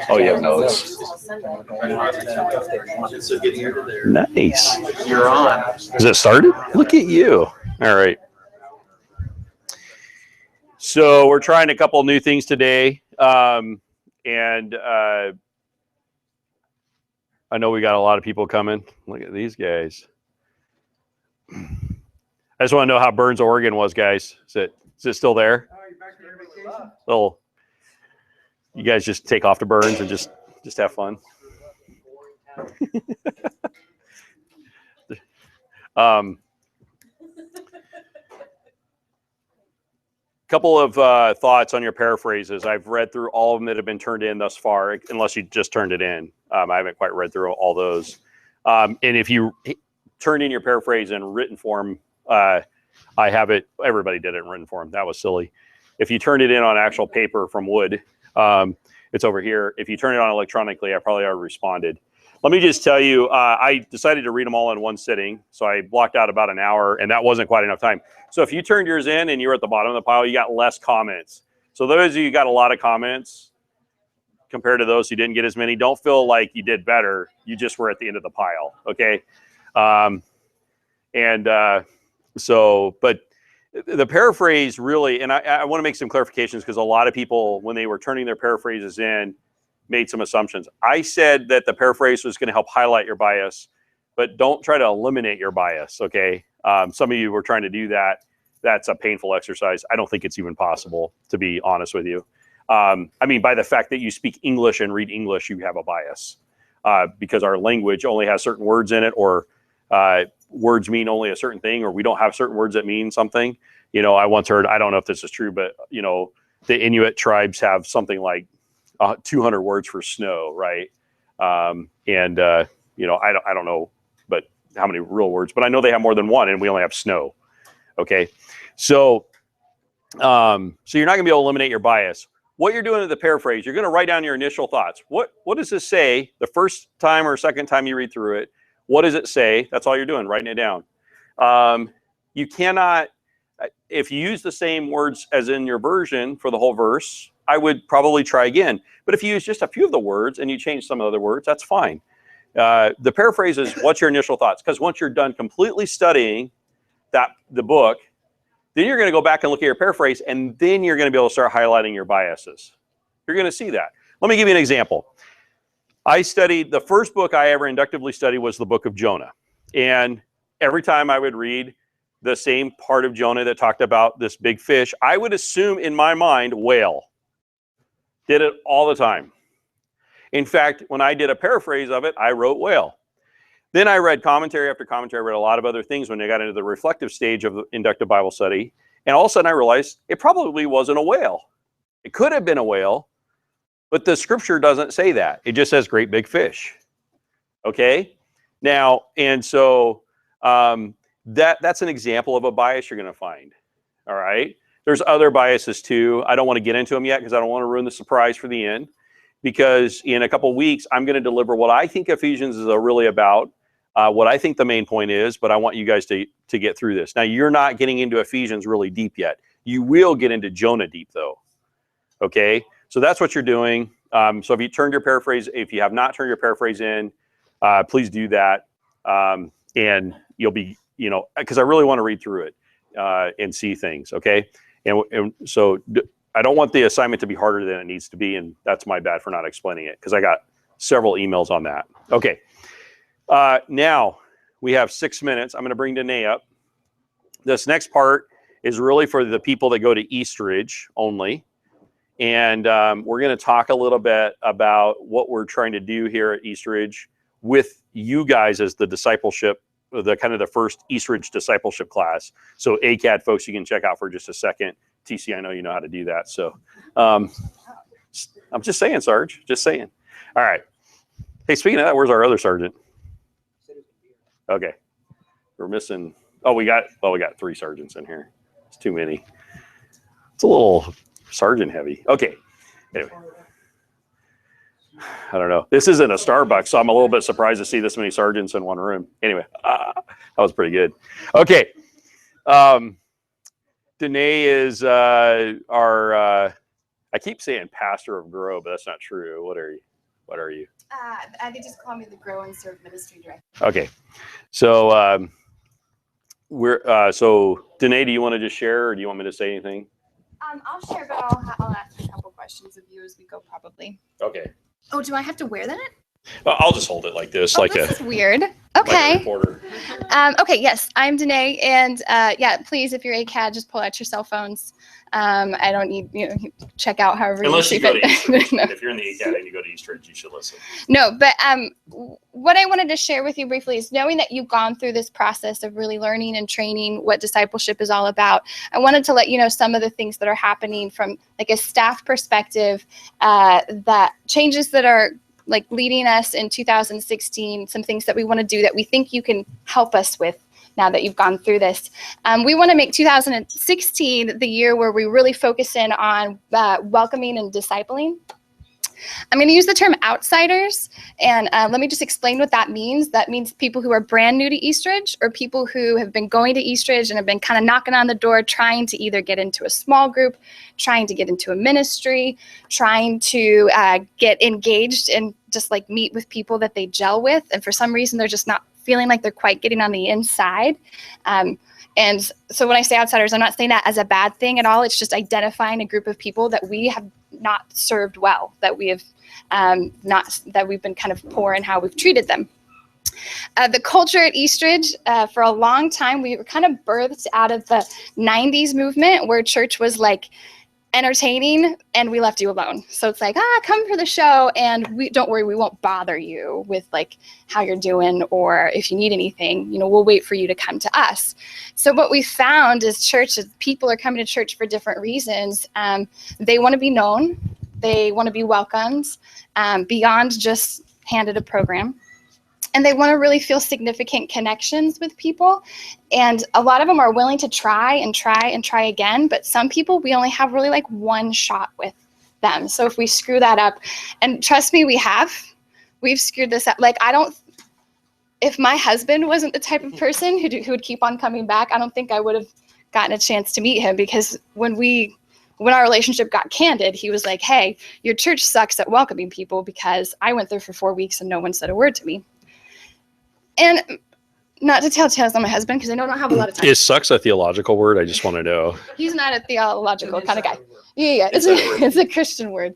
Oh, you have notes. Nice. You're on. Is it started? Look at you. All right. So we're trying a couple new things today. And I know we got a lot of people coming. Look at these guys. I just want to know how Burns, Oregon was, guys. Is it still there? Oh, you're back to your vacation? Little, you guys just take off to Burns and just have fun. Couple of thoughts on your paraphrases. I've read through all of them that have been turned in thus far, unless you just turned it in. I haven't quite read through all those. And if you turn in your paraphrase in written form, I have it. Everybody did it in written form. That was silly. If you turned it in on actual paper from wood, it's over here. If you turn it on electronically, I probably already responded. Let me just tell you, I decided to read them all in one sitting, so I blocked out about an hour, and that wasn't quite enough time. So if you turned yours in and you were at the bottom of the pile, you got less comments. So those of you who got a lot of comments compared to those who didn't get as many, don't feel like you did better. You just were at the end of the pile, okay? But the paraphrase really, and I want to make some clarifications because a lot of people, when they were turning their paraphrases in, made some assumptions. I said that the paraphrase was going to help highlight your bias, but don't try to eliminate your bias, okay? Some of you were trying to do that. That's a painful exercise. I don't think it's even possible, to be honest with you. I mean, by the fact that you speak English and read English, you have a bias because our language only has certain words in it, or words mean only a certain thing, or we don't have certain words that mean something. You know, I once heard, I don't know if this is true, but, you know, the Inuit tribes have something like 200 words for snow, right? You know, I don't know, but how many real words, but I know they have more than one, and we only have snow. Okay, so you're not gonna be able to eliminate your bias. What you're doing in the paraphrase, you're gonna write down your initial thoughts. What does this say the first time or second time you read through it? What does it say? That's all you're doing, writing it down. You cannot, if you use the same words as in your version for the whole verse, I would probably try again. But if you use just a few of the words and you change some of the other words, that's fine. The paraphrase is, what's your initial thoughts? Because once you're done completely studying the book, then you're going to go back and look at your paraphrase, and then you're going to be able to start highlighting your biases. You're going to see that. Let me give you an example. I studied, the first book I ever inductively studied was the book of Jonah. And every time I would read the same part of Jonah that talked about this big fish, I would assume in my mind, whale. Did it all the time. In fact, when I did a paraphrase of it, I wrote whale. Then I read commentary after commentary. I read a lot of other things when I got into the reflective stage of the inductive Bible study. And all of a sudden I realized it probably wasn't a whale. It could have been a whale, but the scripture doesn't say that. It just says great big fish. Okay? Now, and so that's an example of a bias you're going to find. All right? There's other biases too. I don't want to get into them yet because I don't want to ruin the surprise for the end. Because in a couple of weeks, I'm going to deliver what I think Ephesians is really about, what I think the main point is, but I want you guys to get through this. Now, you're not getting into Ephesians really deep yet. You will get into Jonah deep, though. Okay? So that's what you're doing. So if you turned your paraphrase, if you have not turned your paraphrase in, please do that. And you'll be, you know, because I really want to read through it and see things, okay? And so I don't want the assignment to be harder than it needs to be, and that's my bad for not explaining it, because I got several emails on that. Okay. Now, we have 6 minutes. I'm going to bring Danae up. This next part is really for the people that go to Eastridge only. And we're going to talk a little bit about what we're trying to do here at Eastridge with you guys as the discipleship, the kind of the first Eastridge discipleship class. So ACAD folks, you can check out for just a second. TC, I know you know how to do that. So I'm just saying, Sarge, just saying. All right. Hey, speaking of that, where's our other sergeant? Okay. We're missing, we got 3 sergeants in here. It's too many. It's a little sergeant heavy. Okay. Anyway. I don't know. This isn't a Starbucks, so I'm a little bit surprised to see this many sergeants in one room. Anyway, that was pretty good. Okay. Danae is our I keep saying pastor of Grow, but that's not true. What are you? They just call me the Grow and Serve Ministry Director. Okay. So so Danae, do you want to just share, or do you want me to say anything? I'll share, but I'll ask a couple questions of you as we go, probably. Okay. Oh, do I have to wear that? I'll just hold it like this, This is weird. like a Okay. reporter. Okay. Yes, I'm Danae, and yeah, please, if you're ACAD, just pull out your cell phones. I don't need check out however Unless you see go to fit. Eastridge. No. If you're in the ACAD and you go to Eastridge, you should listen. No, but what I wanted to share with you briefly is knowing that you've gone through this process of really learning and training what discipleship is all about. I wanted to let you know some of the things that are happening from like a staff perspective, that changes that are like leading us in 2016, some things that we want to do that we think you can help us with now that you've gone through this. We want to make 2016 the year where we really focus in on welcoming and discipling. I'm going to use the term outsiders, and let me just explain what that means. That means people who are brand new to Eastridge, or people who have been going to Eastridge and have been kind of knocking on the door, trying to either get into a small group, trying to get into a ministry, trying to get engaged and just like meet with people that they gel with. And for some reason, they're just not feeling like they're quite getting on the inside. And so when I say outsiders, I'm not saying that as a bad thing at all. It's just identifying a group of people that we have not served well, that we have that we've been kind of poor in how we've treated them. The culture at Eastridge, for a long time, we were kind of birthed out of the 90s movement where church was like entertaining and we left you alone. So it's like, come for the show and don't worry, we won't bother you with like how you're doing, or if you need anything, we'll wait for you to come to us. So what we found is people are coming to church for different reasons. They want to be known. They want to be welcomed beyond just handed a program. And they want to really feel significant connections with people. And a lot of them are willing to try and try and try again. But some people, we only have really like one shot with them. So if we screw that up, and trust me, we've screwed this up. Like, if my husband wasn't the type of person who would keep on coming back, I don't think I would have gotten a chance to meet him, because when our relationship got candid, he was like, hey, your church sucks at welcoming people, because I went there for 4 weeks and no one said a word to me. And not to tell tales on my husband, because I don't have a lot of time. Is sucks a theological word? I just want to know. He's not a theological kind of guy. Yeah, it's a Christian word.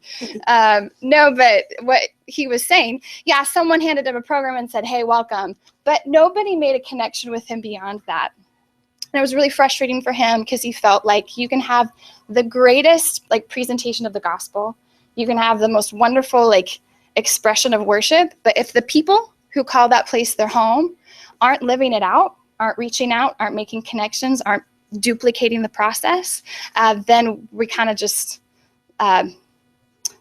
No, but what he was saying, someone handed him a program and said, hey, welcome. But nobody made a connection with him beyond that. And it was really frustrating for him, because he felt like you can have the greatest like presentation of the gospel. You can have the most wonderful like expression of worship. But if the people who call that place their home aren't living it out, aren't reaching out, aren't making connections, aren't duplicating the process, then we kind of just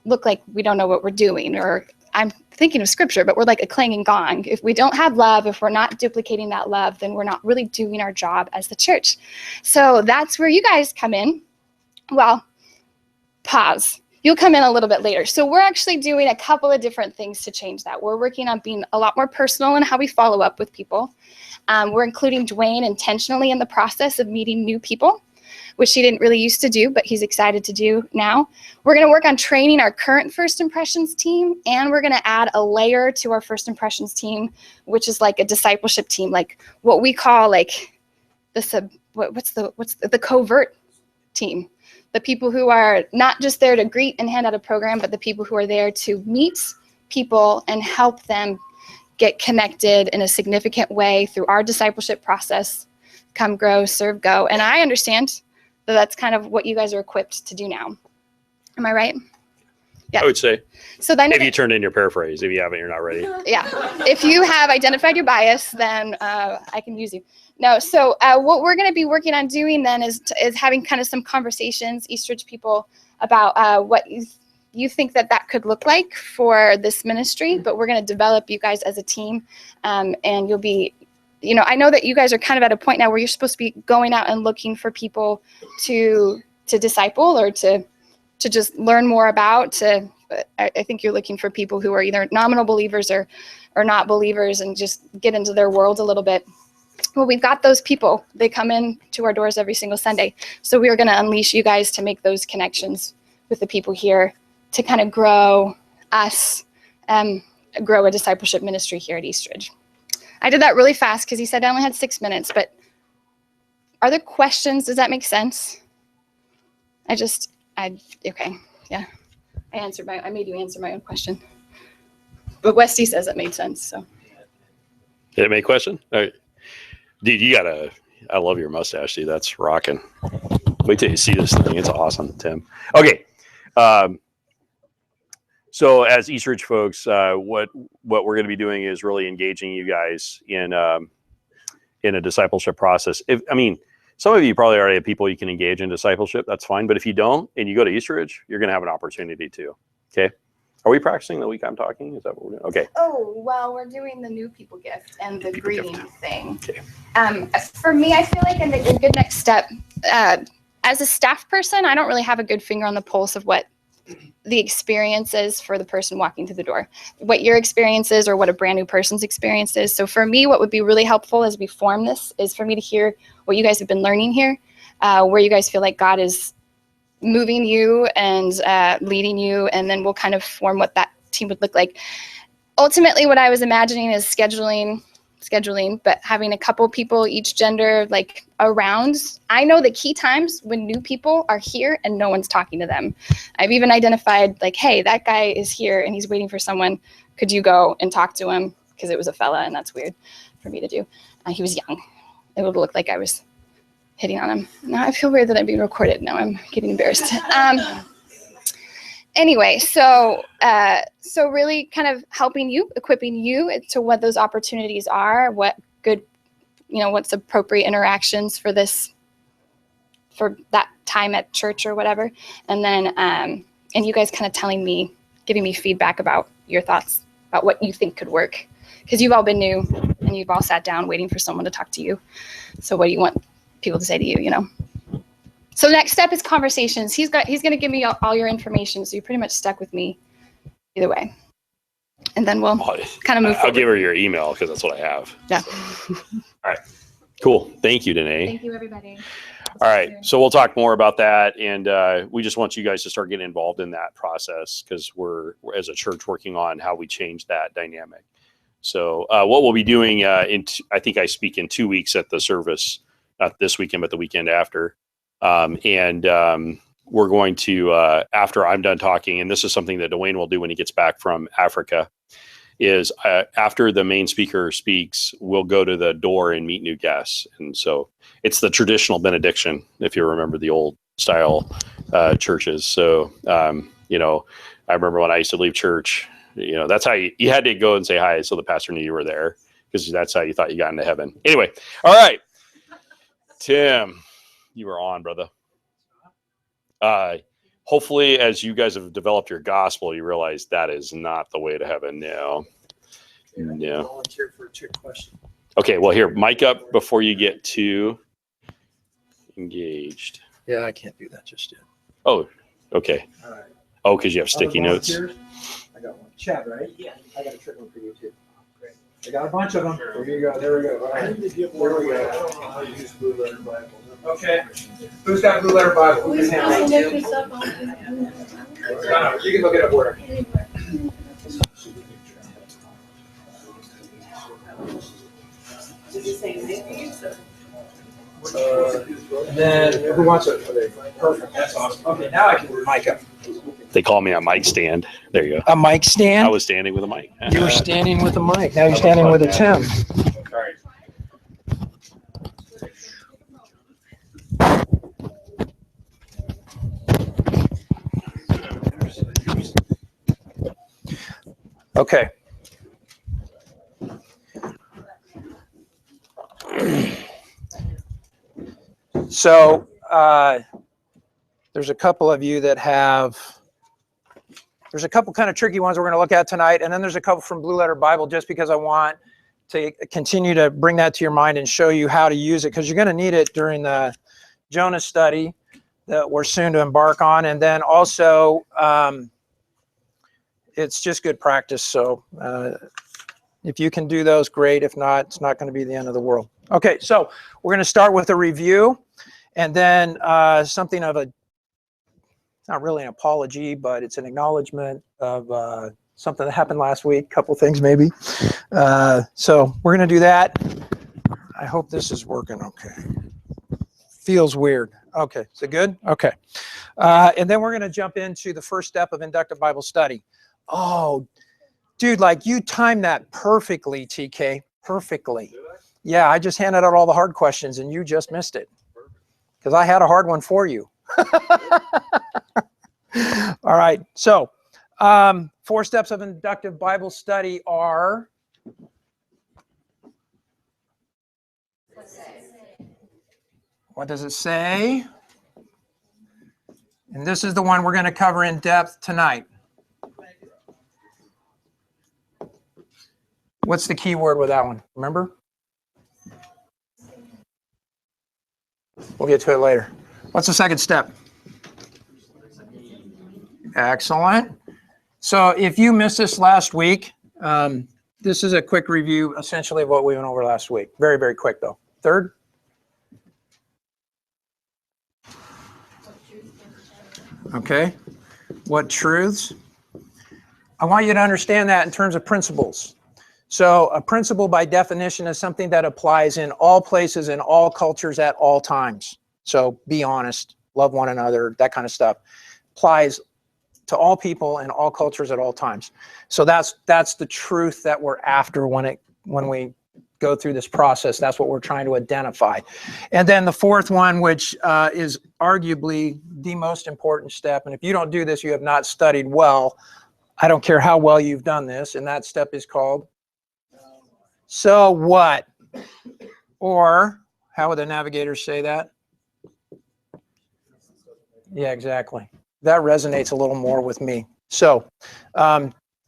look like we don't know what we're doing. Or I'm thinking of scripture, but we're like a clanging gong. If we don't have love, if we're not duplicating that love, then we're not really doing our job as the church. So that's where you guys come in. Well, pause. You'll come in a little bit later. So we're actually doing a couple of different things to change that. We're working on being a lot more personal in how we follow up with people. We're including Dwayne intentionally in the process of meeting new people, which he didn't really used to do, but he's excited to do now. We're going to work on training our current First Impressions team, and we're going to add a layer to our First Impressions team, which is like a discipleship team, like what we call like the covert team. The people who are not just there to greet and hand out a program, but the people who are there to meet people and help them get connected in a significant way through our discipleship process. Come, grow, serve, go. And I understand that that's kind of what you guys are equipped to do now. Am I right? Yeah. I would say. So then, if you turned in your paraphrase, if you haven't, you're not ready. Yeah. If you have identified your bias, then I can use you. No. So what we're going to be working on doing then is having kind of some conversations, Eastridge people, about what you think that could look like for this ministry. But we're going to develop you guys as a team, and you'll be. I know that you guys are kind of at a point now where you're supposed to be going out and looking for people to disciple or to just learn more about. I think you're looking for people who are either nominal believers or not believers, and just get into their world a little bit. Well, we've got those people. They come in to our doors every single Sunday. So we are going to unleash you guys to make those connections with the people here to kind of grow us, grow a discipleship ministry here at Eastridge. I did that really fast because he said I only had 6 minutes, but are there questions? Does that make sense? Okay, yeah. I made you answer my own question. But Westy says it made sense, so. Did it make question? All right. Dude, I love your mustache, dude. That's rocking. Wait till you see this thing. It's awesome, Tim. Okay. So as Eastridge folks, what we're going to be doing is really engaging you guys in a discipleship process. Some of you probably already have people you can engage in discipleship. That's fine. But if you don't, and you go to Eastridge, you're going to have an opportunity to. Okay. Are we practicing the week I'm talking? Is that what we're doing? Okay. Oh, well, we're doing the new people gift and the greeting thing. Okay. For me, I feel like a good next step, as a staff person, I don't really have a good finger on the pulse of what the experience is for the person walking through the door, what your experience is or what a brand new person's experience is. So for me, what would be really helpful as we form this is for me to hear what you guys have been learning here, where you guys feel like God is moving you and leading you, and then we'll kind of form what that team would look like. Ultimately, what I was imagining is scheduling, but having a couple people, each gender, like around. I know the key times when new people are here and no one's talking to them. I've even identified like, hey, that guy is here and he's waiting for someone. Could you go and talk to him? Because it was a fella and that's weird for me to do. He was young. It would look like I was hitting on him. Now I feel weird that I'm being recorded. Now I'm getting embarrassed. Anyway, so really kind of helping you, equipping you to what those opportunities are, what good, what's appropriate interactions for that time at church or whatever. And then, and you guys kind of giving me feedback about your thoughts about what you think could work. Because you've all been new and you've all sat down waiting for someone to talk to you. So what do you want people to say to you, So the next step is conversations. He's going to give me all your information, so you're pretty much stuck with me either way. And then we'll kind of move forward. I'll give her your email because that's what I have. Yeah. All right. Cool. Thank you, Danae. Thank you, everybody. All right. So we'll talk more about that, and we just want you guys to start getting involved in that process because we're as a church working on how we change that dynamic. So what we'll be doing I think I speak in 2 weeks at the service, not this weekend, but the weekend after. We're going to, after I'm done talking, and this is something that Dwayne will do when he gets back from Africa, is after the main speaker speaks, we'll go to the door and meet new guests. And so it's the traditional benediction, if you remember the old style churches. So, I remember when I used to leave church, that's how you had to go and say hi so the pastor knew you were there, because that's how you thought you got into heaven. Anyway, all right. Tim, you were on, brother. Hopefully, as you guys have developed your gospel, you realize that is not the way to heaven now. No. Volunteer for a trick question. Okay, well, here, mic up before you get too engaged. Yeah, I can't do that just yet. Oh, okay. All right. Oh, because you have sticky notes. I got one. Chad, right? Yeah. I got a trick one for you too. Great. I got a bunch of them. There you go. There we go. All right. There we go. Okay. Who's got Blue Letter Bible? Who can handle it? No, you can look it up where. And then who wants it? Perfect. That's awesome. Okay, now I can mic up. They call me a mic stand. There you go. A mic stand? I was standing with a mic. You were standing with a mic. Now you're standing with a Tim. All right. Okay. So there's a couple of you that have, there's a couple kind of tricky ones we're going to look at tonight, and then there's a couple from Blue Letter Bible, just because I want to continue to bring that to your mind and show you how to use it, because you're going to need it during the Jonah study that we're soon to embark on. And then also it's just good practice. So if you can do those, great. If not, it's not going to be the end of the world. Okay, so we're going to start with a review, and then something of a not really an apology, but it's an acknowledgement of something that happened last week, a couple things maybe. So we're going to do that. I hope this is working okay. Feels weird. Okay, is it good? Okay. And then we're going to jump into the first step of inductive Bible study. Oh, dude, like you timed that perfectly, TK. Perfectly. Yeah, I just handed out all the hard questions and you just missed it. Because I had a hard one for you. All right, so 4 steps of inductive Bible study are... What does it say? And this is the one we're going to cover in depth tonight. What's the key word with that one? Remember? We'll get to it later. What's the second step? Excellent. So if you missed this last week, this is a quick review essentially of what we went over last week. Very, very quick though. Third? Okay. What truths? I want you to understand that in terms of principles. So a principle by definition is something that applies in all places, in all cultures, at all times. So be honest, love one another, that kind of stuff. Applies to all people in all cultures at all times. So that's the truth that we're after when we go through this process. That's what we're trying to identify. And then the fourth one, which is arguably the most important step, and if you don't do this, you have not studied well. I don't care how well you've done this, and that step is called so what? Or how would the navigators say that? Yeah, exactly. That resonates a little more with me. So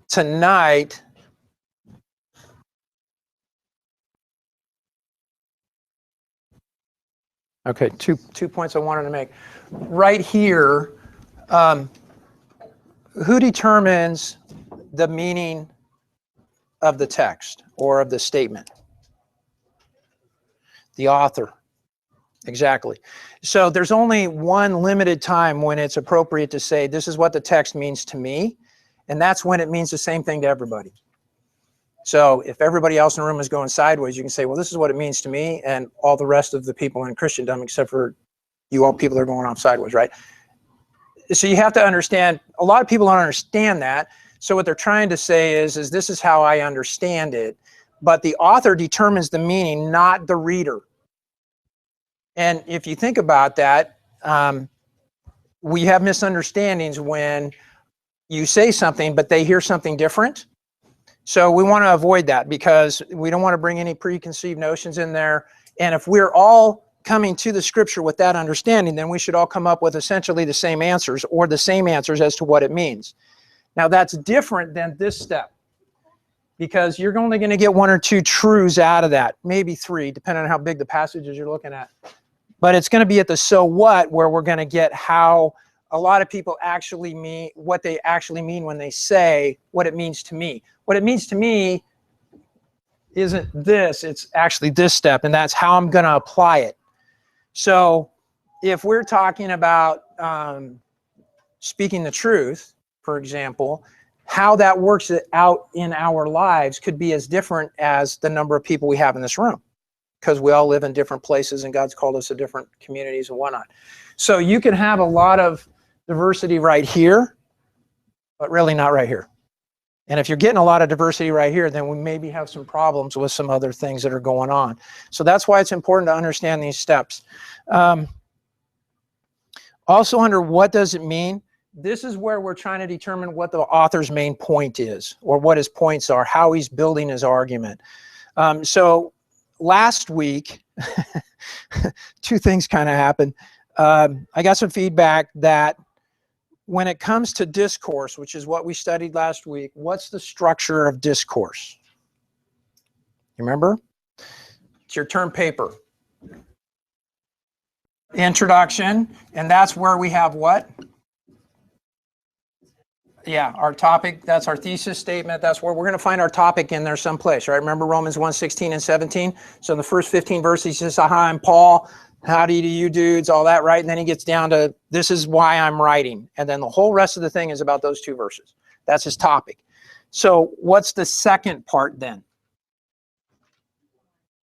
tonight, okay, two points I wanted to make. Right here, who determines the meaning of the text or of the statement? The author. Exactly. So there's only one limited time when it's appropriate to say, this is what the text means to me, and that's when it means the same thing to everybody. So if everybody else in the room is going sideways, you can say, well, this is what it means to me, and all the rest of the people in Christendom, except for you all people are going off sideways, right? So you have to understand, a lot of people don't understand that. So what they're trying to say is this is how I understand it. But the author determines the meaning, not the reader. And if you think about that, we have misunderstandings when you say something, but they hear something different. So we want to avoid that because we don't want to bring any preconceived notions in there. And if we're all coming to the scripture with that understanding, then we should all come up with essentially the same answers or the same answers as to what it means. Now that's different than this step because you're only going to get 1 or 2 truths out of that, maybe 3, depending on how big the passages you're looking at. But it's going to be at the so what where we're going to get how a lot of people actually mean, what they actually mean when they say what it means to me. What it means to me isn't this, it's actually this step, and that's how I'm going to apply it. So if we're talking about speaking the truth, for example, how that works out in our lives could be as different as the number of people we have in this room, because we all live in different places and God's called us to different communities and whatnot. So you can have a lot of diversity right here, but really not right here. And if you're getting a lot of diversity right here, then we maybe have some problems with some other things that are going on. So that's why it's important to understand these steps. Also, under what does it mean? This is where we're trying to determine what the author's main point is, or what his points are, how he's building his argument. So last week, 2 things kind of happened. I got some feedback that when it comes to discourse, which is what we studied last week, what's the structure of discourse? You remember? It's your term paper. Introduction, and that's where we have what? Yeah, our topic, that's our thesis statement. That's where we're going to find our topic in there someplace, right? Remember Romans 1:16 and 17? So in the first 15 verses, he says, hi, I'm Paul. howdy to you dudes, all that, right? And then he gets down to, this is why I'm writing. And then the whole rest of the thing is about those 2 verses. That's his topic. So what's the second part then?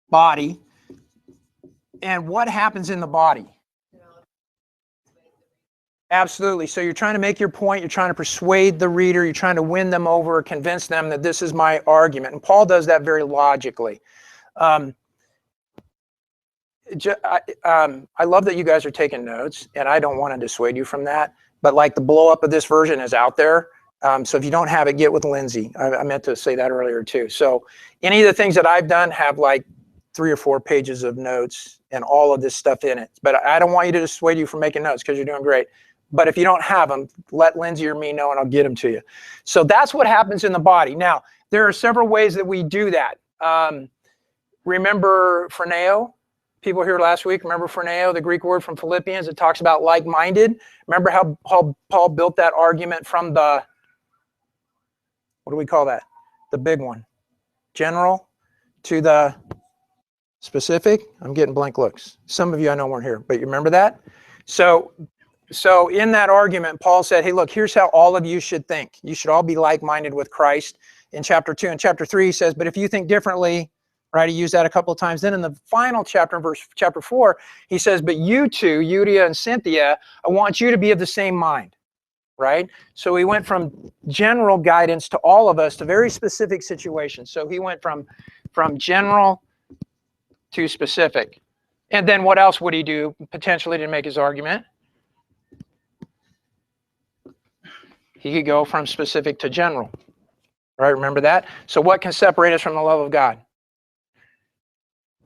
Body. And what happens in the body? Absolutely. So you're trying to make your point. You're trying to persuade the reader. You're trying to win them over, convince them that this is my argument. And Paul does that very logically. I love that you guys are taking notes, and I don't want to dissuade you from that. But like the blow up of this version is out there. So if you don't have it, get with Lindsay. I meant to say that earlier too. So any of the things that I've done have like 3 or 4 pages of notes and all of this stuff in it. But I don't want you to dissuade you from making notes because you're doing great. But if you don't have them, let Lindsay or me know and I'll get them to you. So that's what happens in the body. Now, there are several ways that we do that. Remember phroneo? People here last week, remember phroneo, the Greek word from Philippians? It talks about like-minded. Remember how Paul built that argument from the, what do we call that? The big one. General to the specific. I'm getting blank looks. Some of you I know weren't here, but you remember that? So in that argument, Paul said, hey, look, here's how all of you should think. You should all be like-minded with Christ in chapter 2. In chapter 3, he says, but if you think differently, right, he used that a couple of times. Then in the final chapter, in chapter 4, he says, but you two, Euodia and Cynthia, I want you to be of the same mind, right? So he went from general guidance to all of us to very specific situations. So he went from general to specific. And then what else would he do potentially to make his argument? He could go from specific to general, right? Remember that? So what can separate us from the love of God?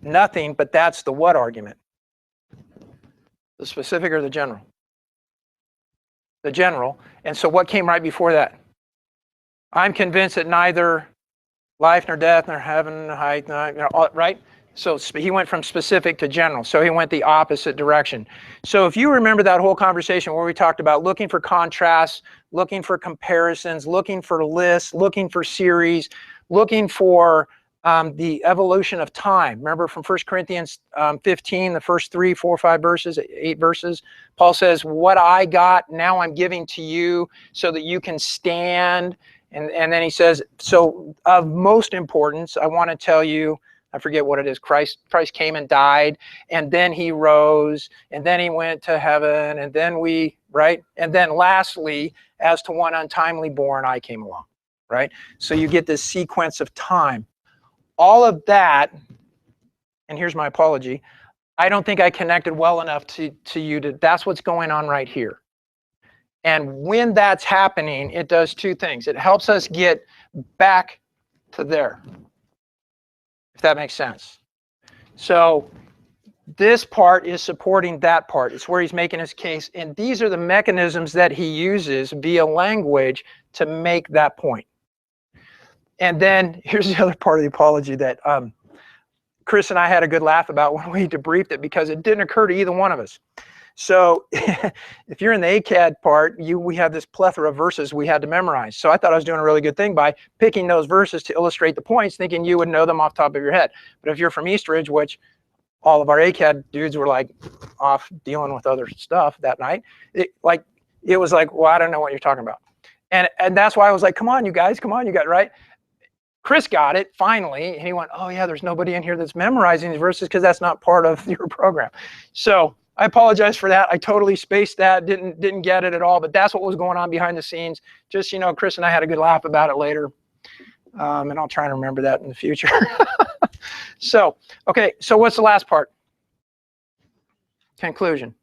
Nothing, but that's the what argument? The specific or the general? The general. And so what came right before that? I'm convinced that neither life nor death nor heaven nor height, right? So he went from specific to general. So he went the opposite direction. So if you remember that whole conversation where we talked about looking for contrasts, looking for comparisons, looking for lists, looking for series, looking for the evolution of time. Remember from 1 Corinthians 15, the first 3, 4, 5 verses, 8 verses, Paul says, what I got, now I'm giving to you so that you can stand. And then he says, so of most importance, I want to tell you, I forget what it is. Christ came and died, and then he rose, and then he went to heaven, and then right? And then lastly, as to one untimely born, I came along, right? So you get this sequence of time. All of that, and here's my apology, I don't think I connected well enough to you that's what's going on right here. And when that's happening, it does 2 things. It helps us get back to there, if that makes sense. So this part is supporting that part. It's where he's making his case. And these are the mechanisms that he uses via language to make that point. And then here's the other part of the apology that Chris and I had a good laugh about when we debriefed it, because it didn't occur to either one of us. So if you're in the ACAD part, we have this plethora of verses we had to memorize. So I thought I was doing a really good thing by picking those verses to illustrate the points, thinking you would know them off the top of your head. But if you're from Eastridge, which all of our ACAD dudes were like off dealing with other stuff that night, it was like, well, I don't know what you're talking about. And that's why I was like, come on, you guys, right? Chris got it finally, and he went, oh yeah, there's nobody in here that's memorizing these verses because that's not part of your program. So I apologize for that. I totally spaced that, didn't get it at all, but that's what was going on behind the scenes. Just, Chris and I had a good laugh about it later, and I'll try and remember that in the future. So, okay, so what's the last part? Conclusion.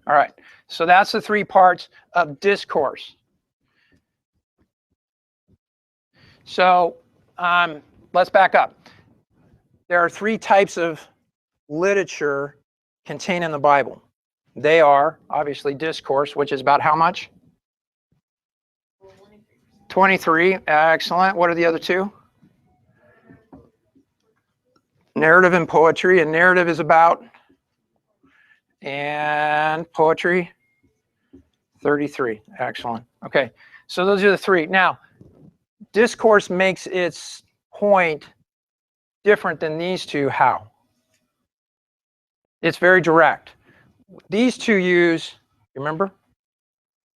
All right, so that's the 3 parts of discourse. So let's back up. There are 3 types of literature contained in the Bible. They are obviously discourse, which is about how much? 23. Excellent. What are the other 2? Narrative and poetry. And narrative is about, and poetry, 33. Excellent. Okay, so those are the 3. Now, discourse makes its point different than these 2. How? It's very direct. These two use, remember?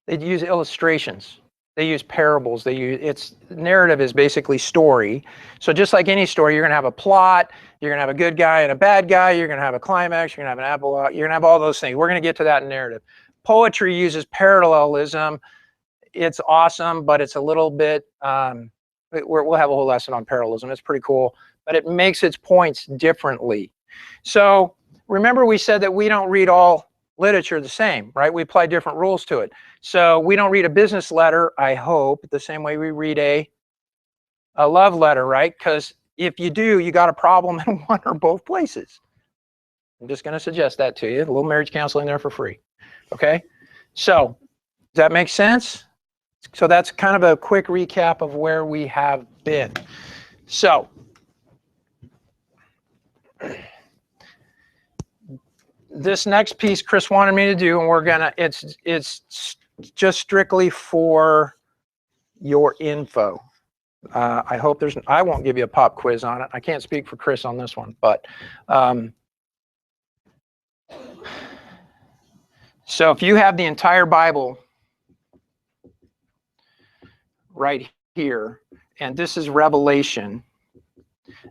They use illustrations. They use parables. Narrative is basically story. So just like any story, you're going to have a plot, you're going to have a good guy and a bad guy, you're going to have a climax, you're going to have an epilogue, you're going to have all those things. We're going to get to that in narrative. Poetry uses parallelism. It's awesome, but it's a little bit, we'll have a whole lesson on parallelism. It's pretty cool, but it makes its points differently. So remember we said that we don't read all literature the same, right? We apply different rules to it. So we don't read a business letter, I hope, the same way we read a love letter, right? Because if you do, you got a problem in one or both places. I'm just going to suggest that to you. A little marriage counseling there for free. Okay? So, does that make sense? So that's kind of a quick recap of where we have been. So, this next piece Chris wanted me to do, and it's just strictly for your info. I hope I won't give you a pop quiz on it. I can't speak for Chris on this one, but so if you have the entire Bible right here, and this is Revelation,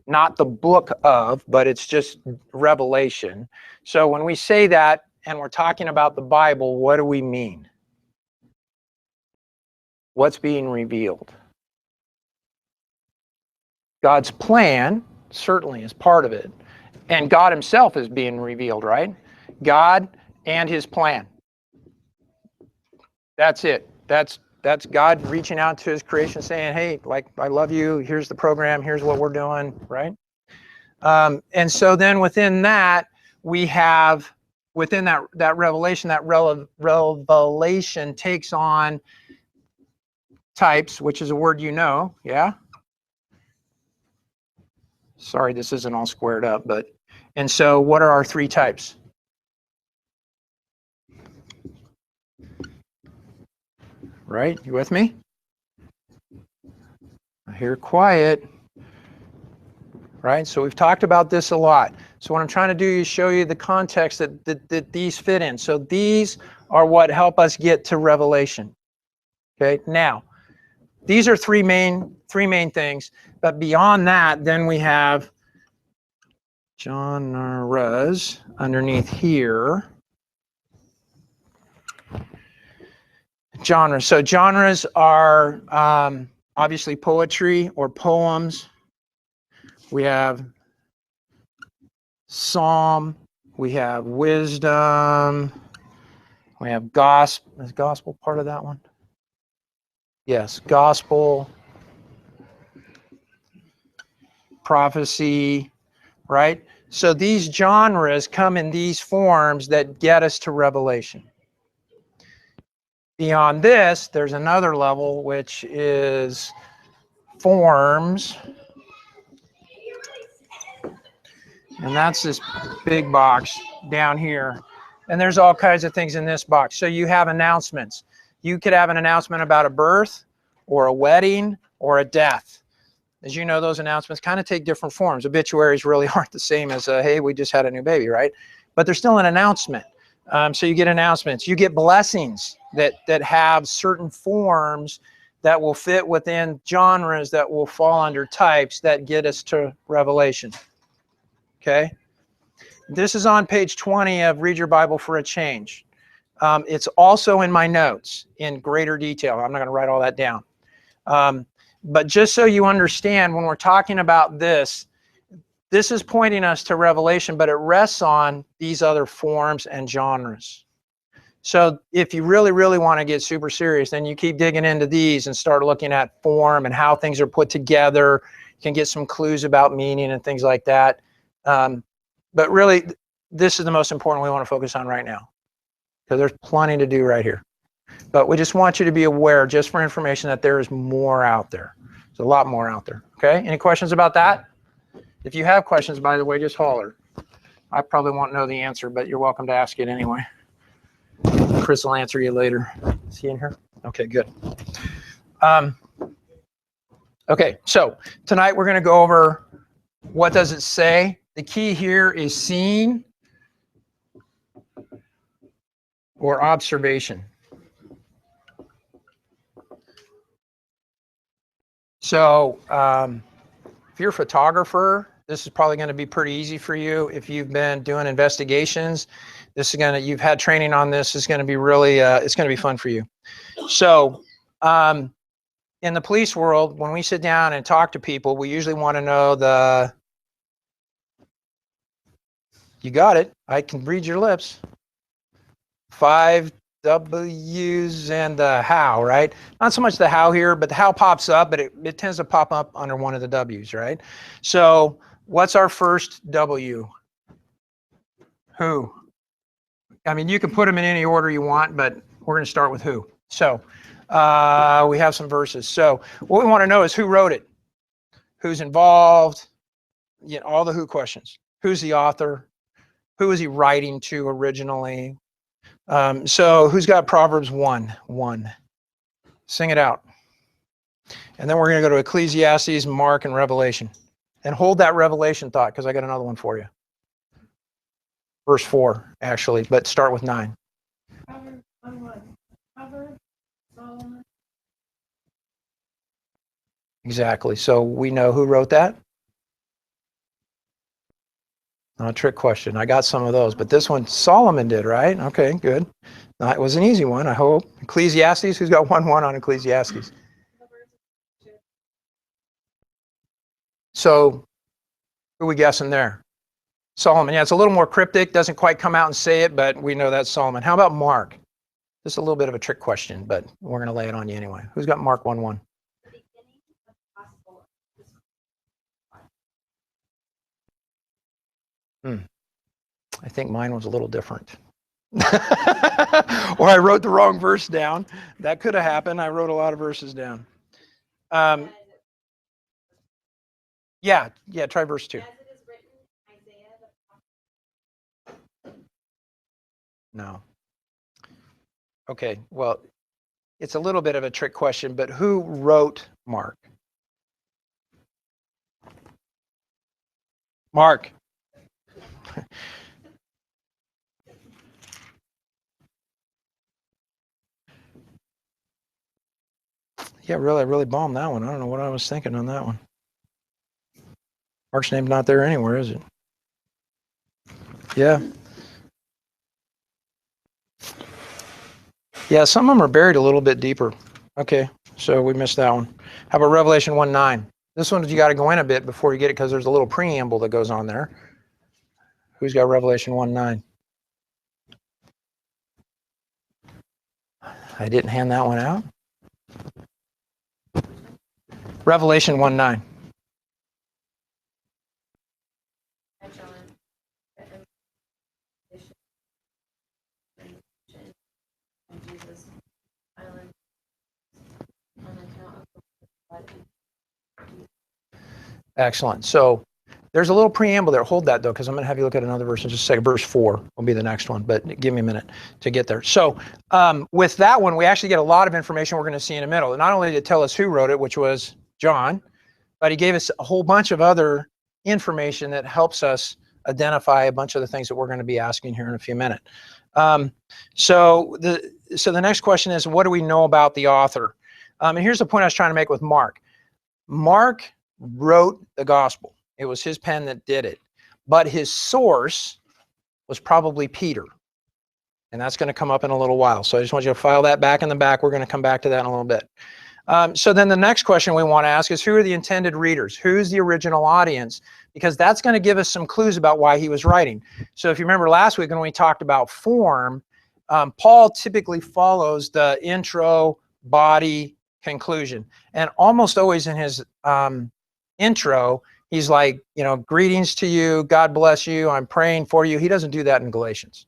not the book of, but it's just Revelation. So when we say that and we're talking about the Bible, what do we mean? What's being revealed? God's plan certainly is part of it. And God himself is being revealed, right? God and his plan. That's it. That's God reaching out to his creation saying, hey, like, I love you. Here's the program. Here's what we're doing, right? And so then within that, we have, within that revelation, that revelation takes on types, which is a word you know, yeah? Sorry, this isn't all squared up, but, and so what are our three types? Right, you with me? I hear quiet. Right, so we've talked about this a lot. So what I'm trying to do is show you the context that these fit in. So these are what help us get to Revelation. Okay, now, these are three main things, but beyond that, then we have genres underneath here. Genres. So genres are obviously poetry or poems. We have psalm. We have wisdom. We have gospel. Is gospel part of that one? Yes, gospel, prophecy, right? So these genres come in these forms that get us to Revelation. Beyond this, there's another level, which is forms. And that's this big box down here. And there's all kinds of things in this box. So you have announcements. You could have an announcement about a birth or a wedding or a death. As you know, those announcements kind of take different forms. Obituaries really aren't the same as, hey, we just had a new baby, right? But they're still an announcement. So you get announcements. You get blessings that have certain forms that will fit within genres that will fall under types that get us to Revelation. Okay? This is on page 20 of Read Your Bible for a Change. It's also in my notes in greater detail. I'm not going to write all that down. But just so you understand, when we're talking about this is pointing us to Revelation, but it rests on these other forms and genres. So if you really, really want to get super serious, then you keep digging into these and start looking at form and how things are put together. You can get some clues about meaning and things like that. But really, this is the most important we want to focus on right now, because there's plenty to do right here. But we just want you to be aware, just for information, that there is more out there. There's a lot more out there. Okay? Any questions about that? If you have questions, by the way, just holler. I probably won't know the answer, but you're welcome to ask it anyway. Chris will answer you later. Is he in here? Okay, good. Okay, so tonight we're going to go over what does it say. The key here is seeing or observation. So if you're a photographer, this is probably going to be pretty easy for you. If you've been doing investigations, this is going to, you've had training on this, is going to be really, it's going to be fun for you. So in the police world, when we sit down and talk to people, we usually want to know the, you got it, I can read your lips, 5 W's and the how, right? Not so much the how here, but the how pops up, but it tends to pop up under one of the W's, right? So what's our first W? Who? I mean, you can put them in any order you want, but we're going to start with who. So we have some verses. So what we want to know is who wrote it, who's involved, you know, all the who questions. Who's the author? Who is he writing to originally? So who's got Proverbs 1:1? Sing it out. And then we're going to go to Ecclesiastes, Mark, and Revelation. And hold that Revelation thought, because I got another one for you. Verse 4, actually, but start with 9. Exactly. So we know who wrote that. Not a trick question. I got some of those, but this one Solomon did, right? Okay, good. It was an easy one, I hope. Ecclesiastes, who's got 1:1 on Ecclesiastes? So who are we guessing there? Solomon. Yeah, it's a little more cryptic, doesn't quite come out and say it, but we know that's Solomon. How about Mark? Just a little bit of a trick question, but we're going to lay it on you anyway. Who's got Mark 1:1? I think mine was a little different. Or I wrote the wrong verse down. That could have happened. I wrote a lot of verses down. Yeah, try verse 2. No. Okay, well, it's a little bit of a trick question, but who wrote Mark? Mark. Yeah, really, I really bombed that one. I don't know what I was thinking on that one. Mark's name's not there anywhere, is it? Yeah. Yeah, some of them are buried a little bit deeper. Okay, so we missed that one. How about Revelation 1:9? This one, you got to go in a bit before you get it because there's a little preamble that goes on there. Who's got Revelation 1:9? I didn't hand that one out. Revelation 1:9. Excellent. So there's a little preamble there. Hold that though, because I'm going to have you look at another verse in just a second. Verse 4 will be the next one, but give me a minute to get there. So with that one, we actually get a lot of information we're going to see in a minute. Not only did it tell us who wrote it, which was John, but he gave us a whole bunch of other information that helps us identify a bunch of the things that we're going to be asking here in a few minutes. So the next question is, what do we know about the author? And here's the point I was trying to make with Mark. Mark wrote the gospel. It was his pen that did it. But his source was probably Peter. And that's going to come up in a little while. So I just want you to file that back in the back. We're going to come back to that in a little bit. So then the next question we want to ask is, who are the intended readers? Who's the original audience? Because that's going to give us some clues about why he was writing. So if you remember last week when we talked about form, Paul typically follows the intro, body, conclusion. And almost always in his intro, he's like, you know, greetings to you, God bless you, I'm praying for you. He doesn't do that in Galatians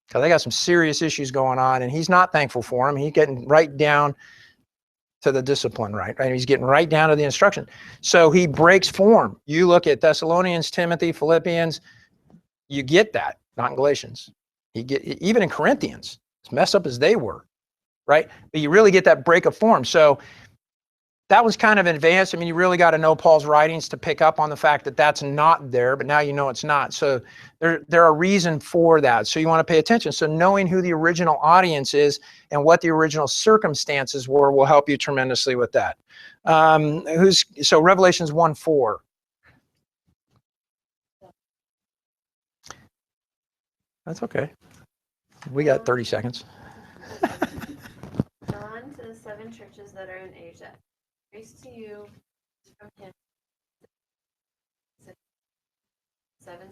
because they got some serious issues going on, and he's not thankful for them. He's getting right down to the discipline, right? He's getting right down to the instruction. So he breaks form. You look at Thessalonians, Timothy, Philippians, you get that, not in Galatians. Even in Corinthians, as messed up as they were, right? But you really get that break of form. So that was kind of advanced. I mean, you really got to know Paul's writings to pick up on the fact that that's not there, but now you know it's not. So there are reasons for that. So you want to pay attention. So knowing who the original audience is and what the original circumstances were will help you tremendously with that. So Revelations 1:4. That's okay. We got 30 seconds. John to the 7 churches that are in Asia. Grace to you from him. 7.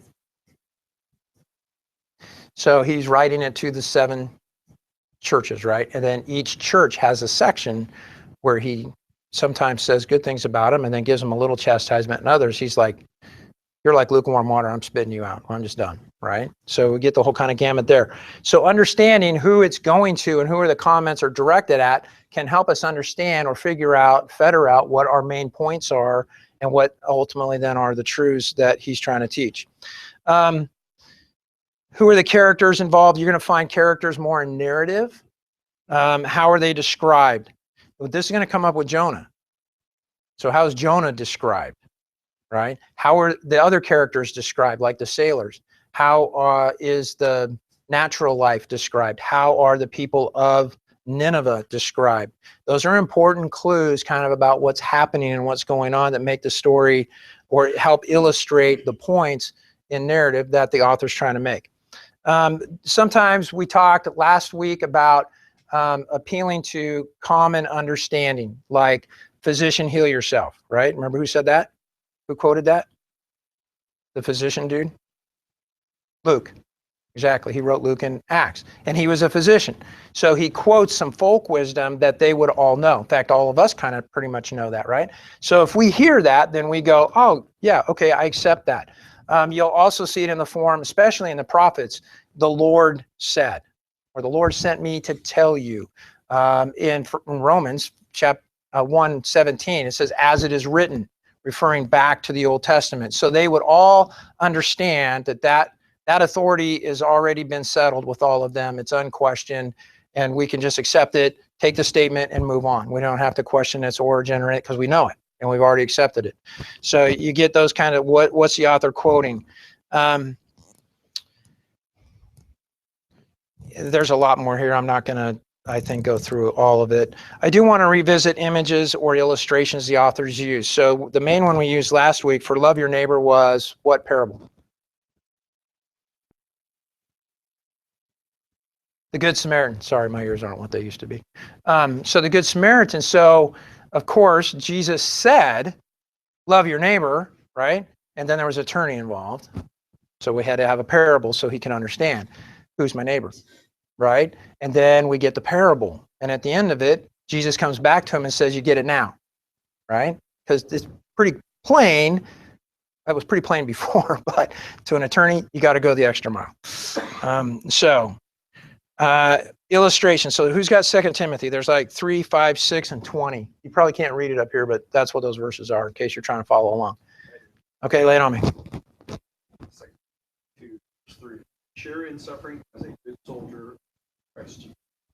So he's writing it to the 7 churches, right? And then each church has a section where he sometimes says good things about them and then gives them a little chastisement, and others he's like, you're like lukewarm water, I'm spitting you out, I'm just done, right? So we get the whole kind of gamut there. So understanding who it's going to and who are the comments are directed at can help us understand or figure out, fetter out what our main points are and what ultimately then are the truths that he's trying to teach. Who are the characters involved? You're going to find characters more in narrative. How are they described? Well, this is going to come up with Jonah. So how is Jonah described? Right? How are the other characters described, like the sailors? How is the natural life described? How are the people of Nineveh described? Those are important clues kind of about what's happening and what's going on that make the story or help illustrate the points in narrative that the author's trying to make. Sometimes we talked last week about appealing to common understanding, like physician, heal yourself, right? Remember who said that? Who quoted that? The physician dude? Luke. Exactly. He wrote Luke in Acts. And he was a physician. So he quotes some folk wisdom that they would all know. In fact, all of us kind of pretty much know that, right? So if we hear that, then we go, oh, yeah, okay, I accept that. You'll also see it in the form, especially in the prophets, the Lord said, or the Lord sent me to tell you. In Romans chapter 1:17, it says, as it is written, referring back to the Old Testament. So they would all understand that authority has already been settled with all of them. It's unquestioned, and we can just accept it, take the statement, and move on. We don't have to question its origin or it because we know it, and we've already accepted it. So you get those kind of, what's the author quoting? There's a lot more here. I'm not going to, I think, go through all of it. I do want to revisit images or illustrations the authors use. So the main one we used last week for love your neighbor was what parable? The Good Samaritan. Sorry, my ears aren't what they used to be. So the Good Samaritan. So, of course, Jesus said, love your neighbor, right? And then there was an attorney involved. So we had to have a parable so he can understand who's my neighbor. Right? And then we get the parable. And at the end of it, Jesus comes back to him and says, you get it now. Right? Because it's pretty plain. That was pretty plain before, but to an attorney, you got to go the extra mile. Illustration. So who's got 2 Timothy? There's like 3, 5, 6, and 20. You probably can't read it up here, but that's what those verses are in case you're trying to follow along. Okay, lay it on me. 2, 3. Share in suffering as a good soldier.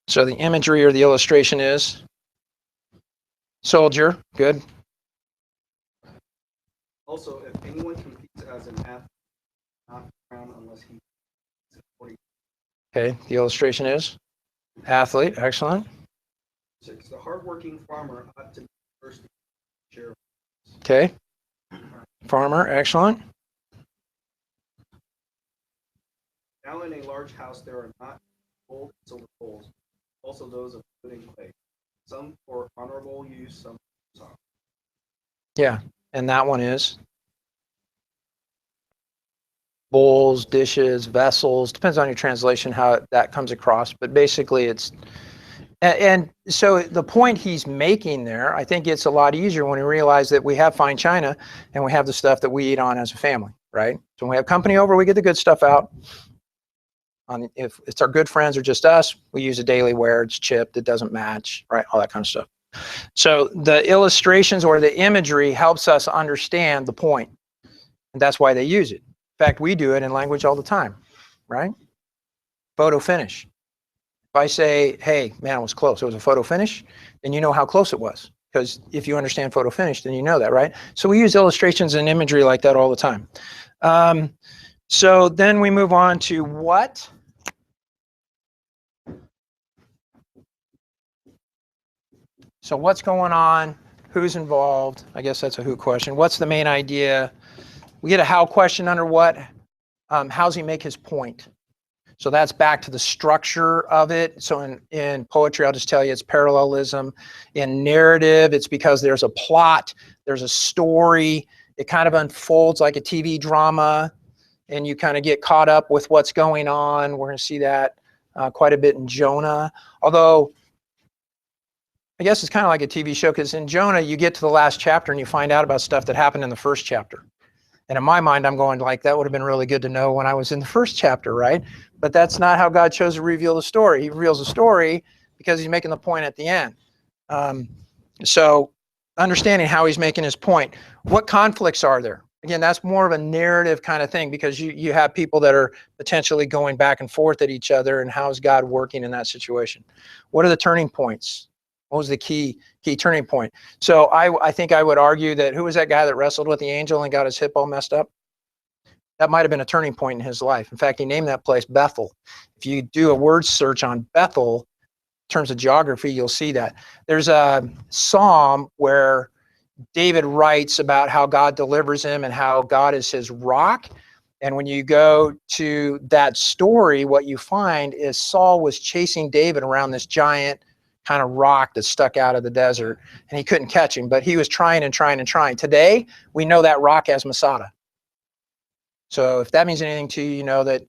So the imagery or the illustration is soldier. Good. Also, if anyone competes as an athlete, not crown unless he is according. Okay, the illustration is athlete. Excellent. 6. The hardworking farmer ought to be first share. Okay. Farmer. Excellent. Now in a large house there are not gold and silver bowls, also those of wood and clay, some for honorable use, some for dishonor. Yeah, and that one is bowls, dishes, vessels. Depends on your translation how that comes across, but basically it's, and so the point he's making there, I think it's a lot easier when we realize that we have fine china and we have the stuff that we eat on as a family, right? So when we have company over, we get the good stuff out. If it's our good friends or just us, we use a daily wear, it's chipped, it doesn't match, right? All that kind of stuff. So the illustrations or the imagery helps us understand the point. And that's why they use it. In fact, we do it in language all the time, right? Photo finish. If I say, hey, man, it was close, it was a photo finish, then you know how close it was. because if you understand photo finish, then you know that, right? So we use illustrations and imagery like that all the time. So then we move on to what? So what's going on? Who's involved? I guess that's a who question. What's the main idea? We get a how question under what? How's he make his point? So that's back to the structure of it. So in poetry, I'll just tell you it's parallelism. In narrative, it's because there's a plot, there's a story. It kind of unfolds like a TV drama, and you kind of get caught up with what's going on. We're going to see that quite a bit in Jonah. Although, I guess it's kind of like a TV show, because in Jonah, you get to the last chapter and you find out about stuff that happened in the first chapter. And in my mind, I'm going like, that would have been really good to know when I was in the first chapter, right? But that's not how God chose to reveal the story. He reveals the story because he's making the point at the end. So understanding how he's making his point. What conflicts are there? Again, that's more of a narrative kind of thing, because you have people that are potentially going back and forth at each other, and how is God working in that situation? What are the turning points? What was the key turning point? So I think I would argue that, who was that guy that wrestled with the angel and got his hip all messed up? That might have been a turning point in his life. In fact, he named that place Bethel. If you do a word search on Bethel, in terms of geography, you'll see that. There's a psalm where David writes about how God delivers him and how God is his rock. And when you go to that story, what you find is Saul was chasing David around this giant kind of rock that stuck out of the desert, and he couldn't catch him, but he was trying and trying and trying. Today, we know that rock as Masada. So if that means anything to you, you know that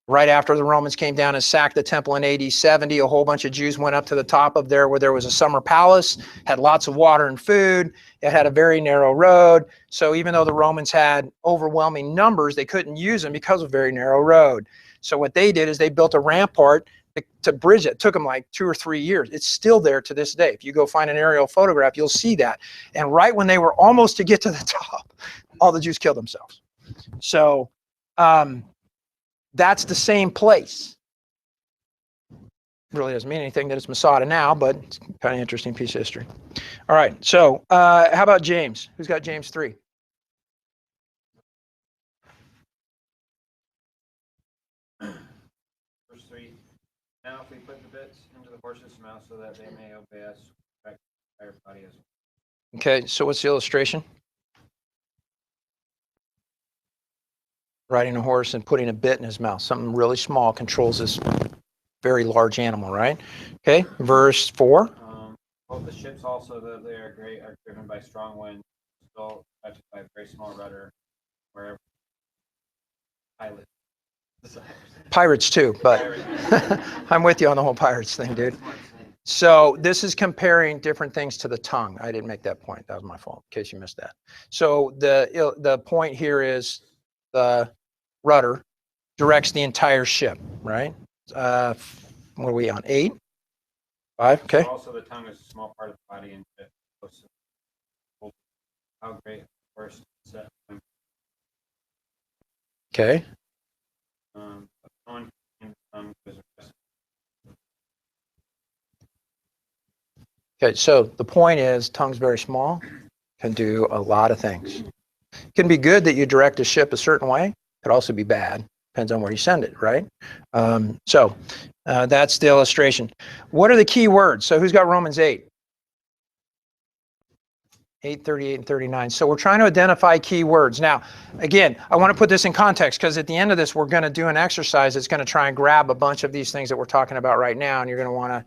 right after the Romans came down and sacked the temple in AD 70, a whole bunch of Jews went up to the top of there where there was a summer palace, had lots of water and food. It had a very narrow road. So even though the Romans had overwhelming numbers, they couldn't use them because of a very narrow road. So what they did is they built a rampart to bridge it. It took them like 2 or 3 years. It's still there to this day. If you go find an aerial photograph, you'll see that. And right when they were almost to get to the top, all the Jews killed themselves. So that's the same place. Really doesn't mean anything that it's Masada now, but it's kind of an interesting piece of history. All right, so how about James? Who's got James 3? Verse 3. Now if we put the bits into the horse's mouth so that they may obey us, back the entire body as well. Okay, so what's the illustration? Riding a horse and putting a bit in his mouth. Something really small controls this very large animal, right? Okay, verse 4. Both the ships also, though they are great, are driven by strong wind, still touched by a very small rudder, wherever pilot. Pirates too, but I'm with you on the whole pirates thing, dude. So this is comparing different things to the tongue. I didn't make that point. That was my fault, in case you missed that. So the point here is the rudder directs the entire ship, right? What are we on? 8? 5? Okay. Also, the tongue is a small part of the body, and how great first set. Okay. Okay, so the point is, tongue's very small, can do a lot of things. It can be good that you direct a ship a certain way. Could also be bad. Depends on where you send it, right? So that's the illustration. What are the key words? So who's got Romans 8? 8, 38, and 39. So we're trying to identify key words. Now, again, I want to put this in context, because at the end of this, we're going to do an exercise that's going to try and grab a bunch of these things that we're talking about right now, and you're going to want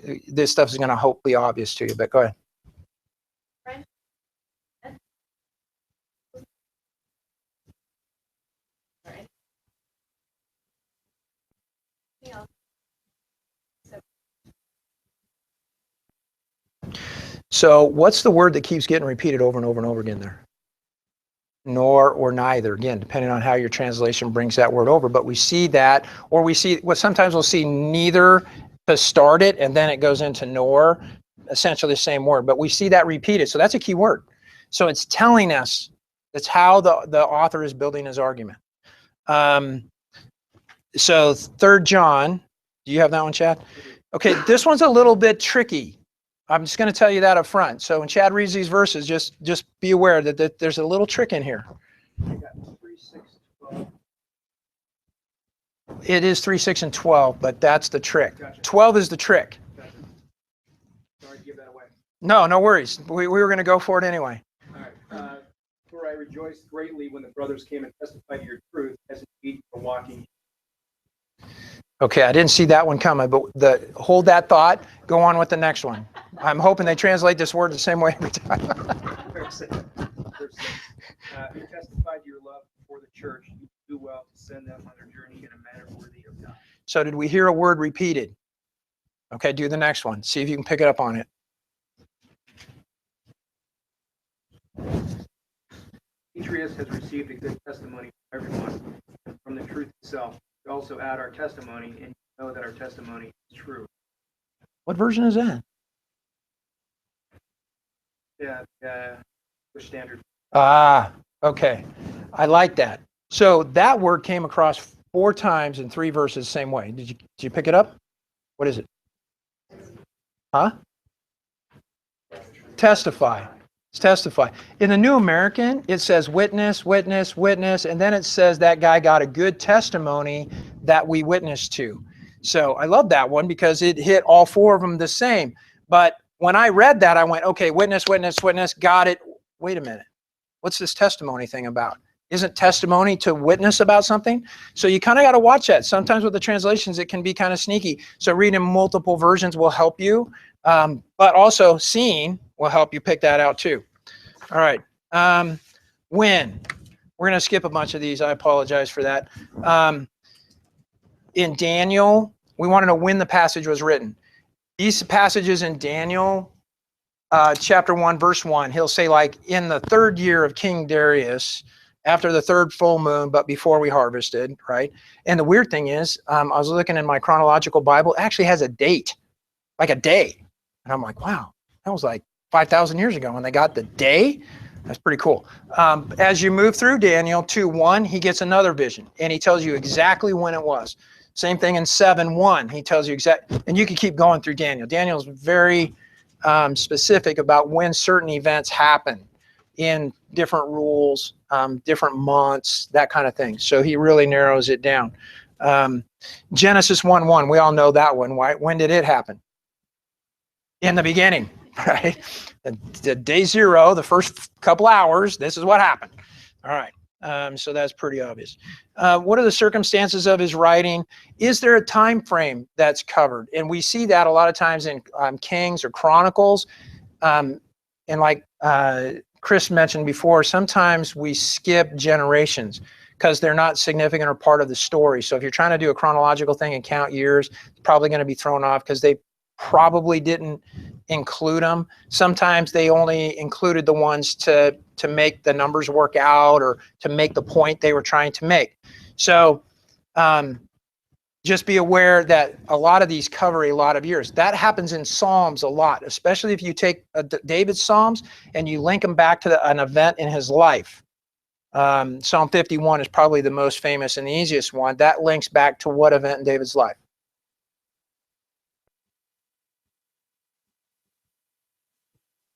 to, this stuff is going to hope be obvious to you, but go ahead. So what's the word that keeps getting repeated over and over and over again there? Nor or neither. Again, depending on how your translation brings that word over. But we see that, or we see, well, sometimes we'll see neither to start it, and then it goes into nor, essentially the same word. But we see that repeated. So that's a key word. So it's telling us, that's how the author is building his argument. So 3 John, do you have that one, Chad? Okay, this one's a little bit tricky. I'm just going to tell you that up front. So when Chad reads these verses, just be aware that there's a little trick in here. I got 3, 6, 12. It is 3, 6, and 12, but that's the trick. Gotcha. 12 is the trick. Gotcha. Sorry to give that away. No, no worries. We were going to go for it anyway. All right. For I rejoiced greatly when the brothers came and testified to your truth, as indeed you are walking. Okay, I didn't see that one coming, but hold that thought. Go on with the next one. I'm hoping they translate this word the same way every time. Verse 6. You testified to your love before the church. You do well to send them on their journey in a manner worthy of God. So did we hear a word repeated? Okay, do the next one. See if you can pick it up on it. Demetrius has received a good testimony from everyone and from the truth itself. We also add our testimony, and you know that our testimony is true. What version is that? Yeah, English Standard. Ah, okay. I like that. So that word came across 4 times in 3 verses the same way. Did you pick it up? What is it? Huh? Testify. It's testify. In the New American, it says witness, witness, witness, and then it says that guy got a good testimony that we witnessed to. So I love that one because it hit all 4 of them the same. But when I read that, I went, okay, witness, witness, witness, got it. Wait a minute. What's this testimony thing about? Isn't testimony to witness about something? So you kind of got to watch that. Sometimes with the translations, it can be kind of sneaky. So reading multiple versions will help you. But also seeing will help you pick that out too. All right. When? We're going to skip a bunch of these. I apologize for that. In Daniel, we want to know when the passage was written. These passages in Daniel, chapter 1, verse 1, he'll say like in the 3rd year of King Darius, after the 3rd full moon, but before we harvested, right? And the weird thing is, I was looking in my chronological Bible, it actually has a date, like a day. And I'm like, wow, that was like 5,000 years ago when they got the day. That's pretty cool. As you move through Daniel 2:1, he gets another vision, and he tells you exactly when it was. Same thing in 7:1, he tells you exactly, and you can keep going through Daniel. Daniel's very specific about when certain events happen in different rules, different months, that kind of thing. So he really narrows it down. Genesis 1:1, we all know that one. Why? When did it happen? In the beginning, right? The day 0, the first couple hours, this is what happened. All right. So that's pretty obvious. What are the circumstances of his writing? Is there a time frame that's covered? And we see that a lot of times in Kings or Chronicles. And like Chris mentioned before, sometimes we skip generations because they're not significant or part of the story. So if you're trying to do a chronological thing and count years, it's probably going to be thrown off because they probably didn't include them. Sometimes they only included the ones to make the numbers work out or to make the point they were trying to make. So just be aware that a lot of these cover a lot of years. That happens in Psalms a lot, especially if you take David's Psalms and you link them back to an event in his life. Psalm 51 is probably the most famous and the easiest one. That links back to what event in David's life?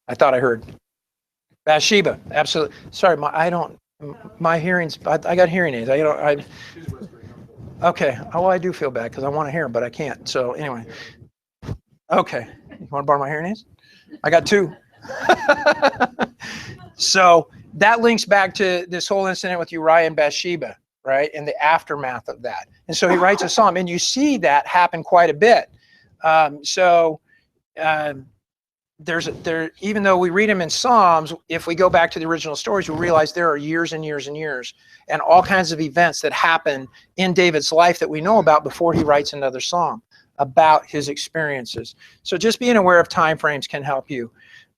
I thought I heard Bathsheba. Absolutely. Sorry, my hearing's. I got hearing aids. Okay. Oh, I do feel bad because I want to hear, but I can't. So anyway. Okay. You want to borrow my hearing aids? I got 2. So that links back to this whole incident with Uriah and Bathsheba, right? And the aftermath of that. And so he writes a psalm, and you see that happen quite a bit. Even though we read them in Psalms, if we go back to the original stories, we'll realize there are years and years and years and all kinds of events that happen in David's life that we know about before he writes another psalm about his experiences. So just being aware of time frames can help you.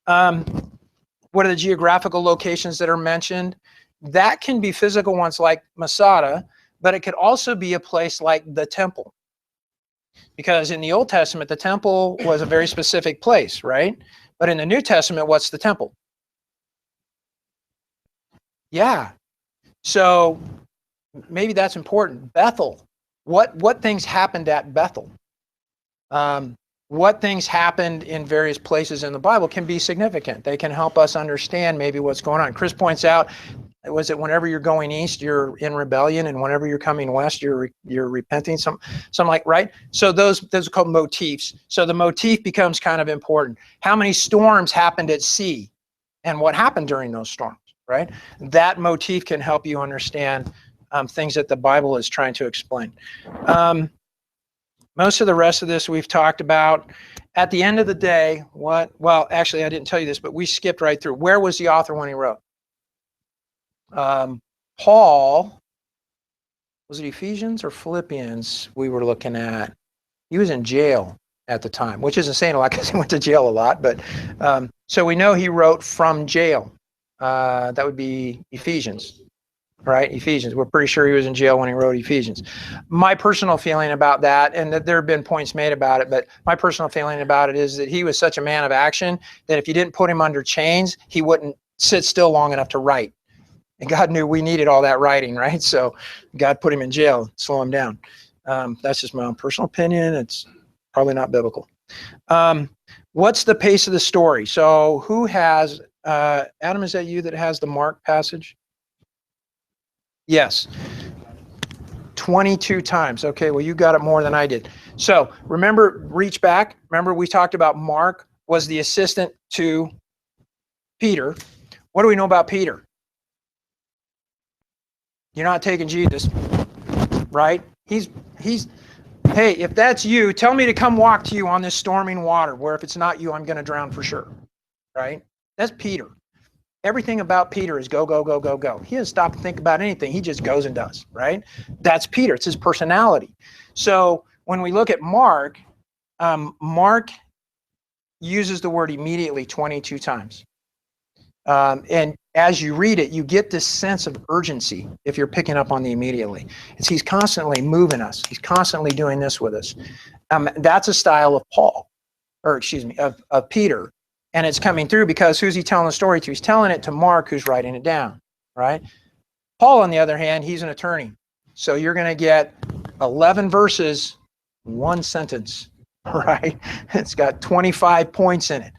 What are the geographical locations that are mentioned? That can be physical ones like Masada, but it could also be a place like the temple. Because in the Old Testament, the temple was a very specific place, right? But in the New Testament, what's the temple? Yeah. So maybe that's important. Bethel. What things happened at Bethel? what things happened in various places in the Bible can be significant. They can help us understand maybe what's going on. Chris points out, was it whenever you're going east, you're in rebellion, and whenever you're coming west, you're repenting, something like, right? So those are called motifs. So the motif becomes kind of important. How many storms happened at sea, and what happened during those storms, right? That motif can help you understand things that the Bible is trying to explain. Most of the rest of this we've talked about. At the end of the day, well, actually, I didn't tell you this, but we skipped right through. Where was the author when he wrote? Paul, was it Ephesians or Philippians we were looking at? He was in jail at the time, which isn't saying a lot because he went to jail a lot, but so we know he wrote from jail. That would be Ephesians, right? Ephesians. We're pretty sure he was in jail when he wrote Ephesians. My personal feeling about that, and that there have been points made about it, but my personal feeling about it is that he was such a man of action that if you didn't put him under chains, he wouldn't sit still long enough to write. And God knew we needed all that writing, right? So God put him in jail, slow him down. That's just my own personal opinion. It's probably not biblical. What's the pace of the story? So who has, Adam, is that you that has the Mark passage? Yes. 22 times. Okay, well, you got it more than I did. So remember, reach back. Remember, we talked about Mark was the assistant to Peter. What do we know about Peter? You're not taking Jesus, right? He's, hey, if that's you, tell me to come walk to you on this storming water, where if it's not you, I'm going to drown for sure, right? That's Peter. Everything about Peter is go, go, go, go, go. He doesn't stop to think about anything. He just goes and does, right? That's Peter. It's his personality. So when we look at Mark, Mark uses the word immediately 22 times. And as you read it, you get this sense of urgency if you're picking up on the immediately. He's constantly moving us. He's constantly doing this with us. That's a style of Paul, or excuse me, of Peter. And it's coming through because who's he telling the story to? He's telling it to Mark, who's writing it down, right? Paul, on the other hand, he's an attorney. So you're going to get 11 verses, one sentence, right? It's got 25 points in it.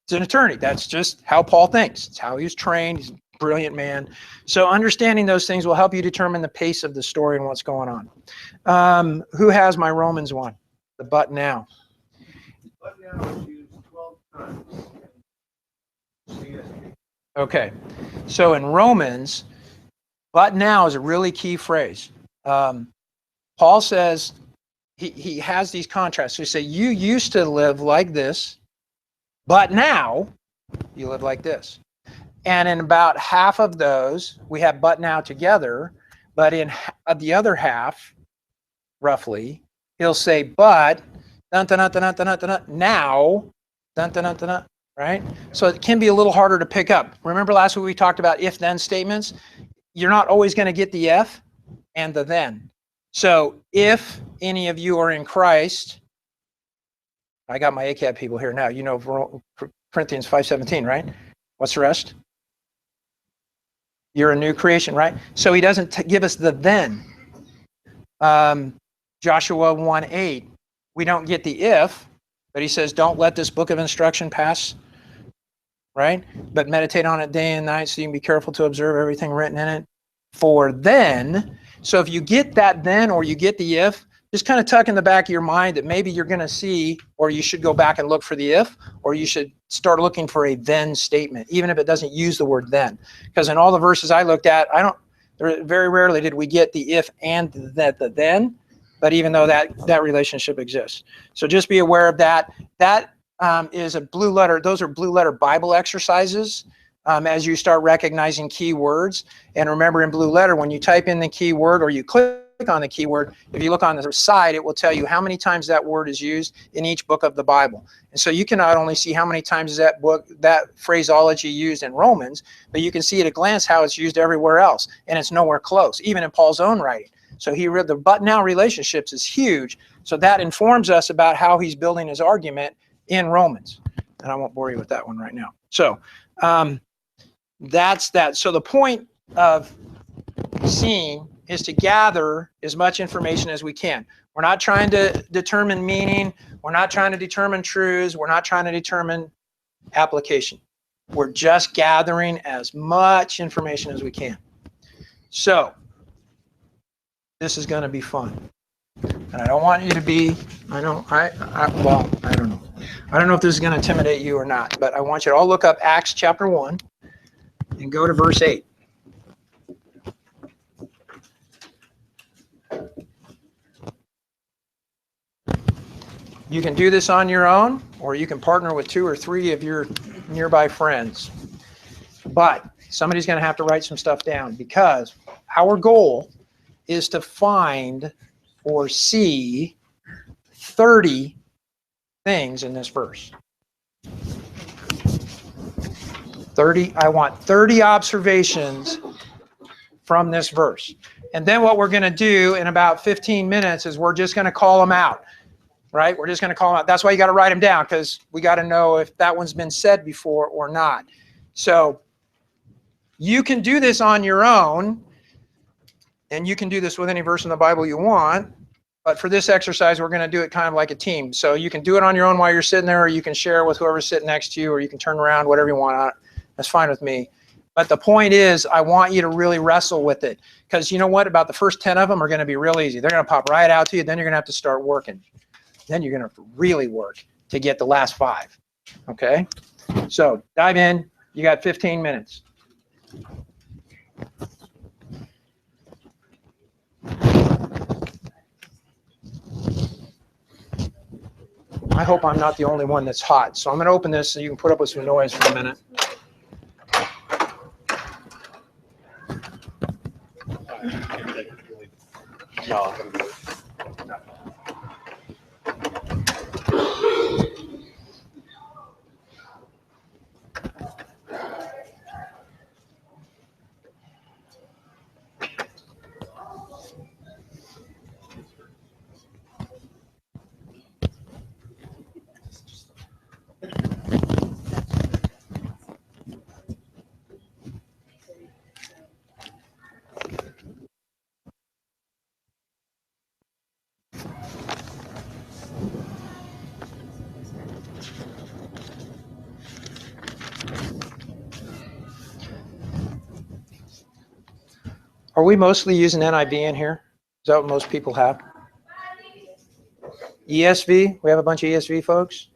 It's an attorney. That's just how Paul thinks. It's how he was trained. He's a brilliant man. So understanding those things will help you determine the pace of the story and what's going on. Who has my Romans one? The but now. But now is used 12 times. Okay. So in Romans, but now is a really key phrase. Paul says, he has these contrasts. So he say, you used to live like this, but now you live like this. And in about half of those, we have but now together. But in the other half, roughly, he'll say, but dun, dun, dun, dun, dun, dun, dun, now, dun, dun, dun, dun, dun, right? So it can be a little harder to pick up. Remember last week we talked about if-then statements? You're not always going to get the if and the then. So if any of you are in Christ, I got my ACAD people here now. You know Corinthians 5:17, right? What's the rest? You're a new creation, right? So he doesn't give us the then. Joshua 1:8, we don't get the if, but he says, don't let this book of instruction pass, right? But meditate on it day and night so you can be careful to observe everything written in it. For then, so if you get that then or you get the if, just kind of tuck in the back of your mind that maybe you're going to see, or you should go back and look for the if, or you should start looking for a then statement, even if it doesn't use the word then. Because in all the verses I looked at, very rarely did we get the if and the then, but even though that relationship exists. So just be aware of that. That is a blue letter. Those are blue letter Bible exercises as you start recognizing key words. And remember, in blue letter, when you type in the keyword or you click on the keyword, if you look on the side, it will tell you how many times that word is used in each book of the Bible. And so you can not only see how many times is that phraseology used in Romans, but you can see at a glance how it's used everywhere else. And it's nowhere close, even in Paul's own writing. So the but now relationships is huge. So that informs us about how he's building his argument in Romans. And I won't bore you with that one right now. So that's that. So the point of seeing is to gather as much information as we can. We're not trying to determine meaning. We're not trying to determine truths. We're not trying to determine application. We're just gathering as much information as we can. So, this is going to be fun. And I don't want you to be, I don't know. I don't know if this is going to intimidate you or not, but I want you to all look up Acts chapter 1 and go to verse 8. You can do this on your own, or you can partner with 2 or 3 of your nearby friends. But somebody's going to have to write some stuff down, because our goal is to find or see 30 things in this verse. 30. I want 30 observations from this verse. And then what we're going to do in about 15 minutes is we're just going to call them out. Right? We're just going to call them out. That's why you got to write them down, because we got to know if that one's been said before or not. So you can do this on your own, and you can do this with any verse in the Bible you want. But for this exercise, we're going to do it kind of like a team. So you can do it on your own while you're sitting there, or you can share with whoever's sitting next to you, or you can turn around, whatever you want. That's fine with me. But the point is, I want you to really wrestle with it, because you know what? About the first 10 of them are going to be real easy. They're going to pop right out to you. Then you're going to have to start working. Then you're going to have to really work to get the last 5. Okay? So dive in. You got 15 minutes. I hope I'm not the only one that's hot. So I'm going to open this so you can put up with some noise for a minute. Are we mostly using NIV in here? Is that what most people have? ESV? We have a bunch of ESV folks?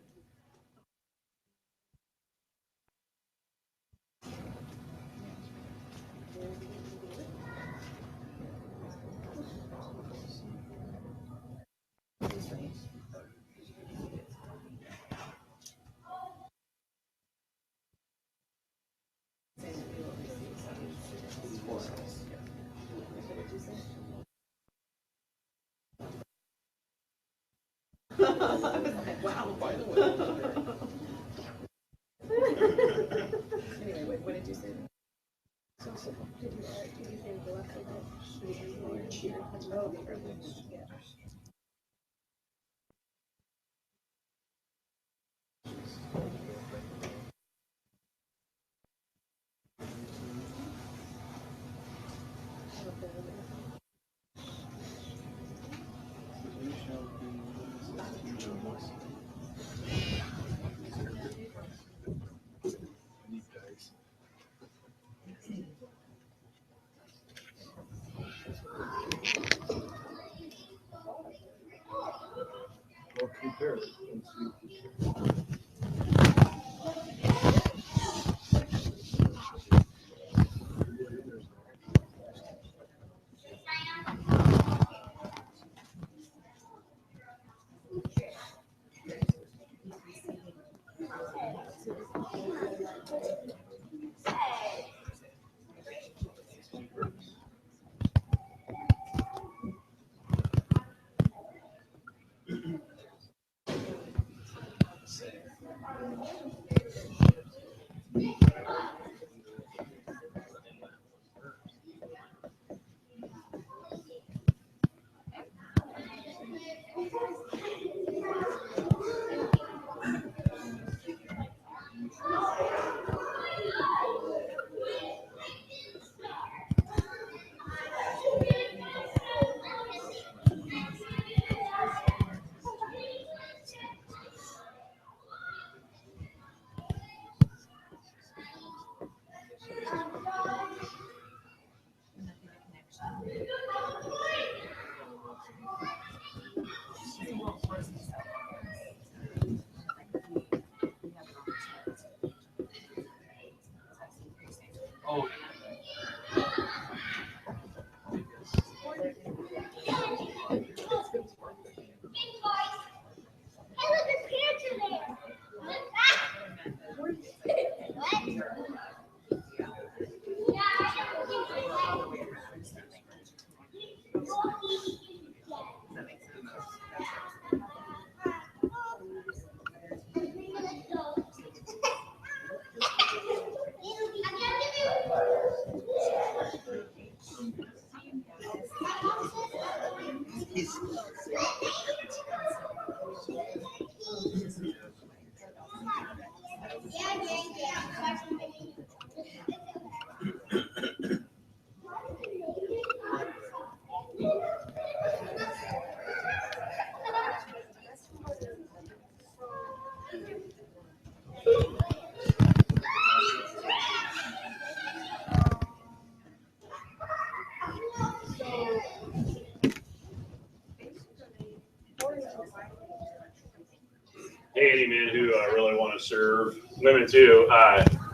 Hey, any men who really want to serve, women too,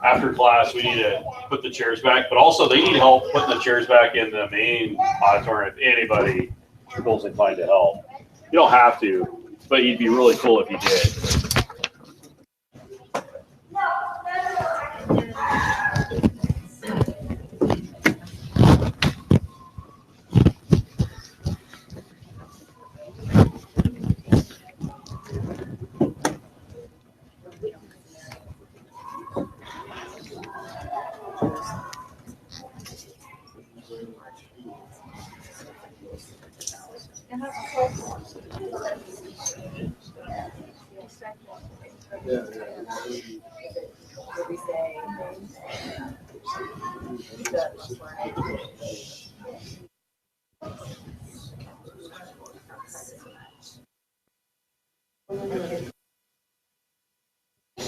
after class, we need to put the chairs back, but also they need help putting the chairs back in the main auditorium if anybody feels inclined to help. You don't have to, but you'd be really cool if you did.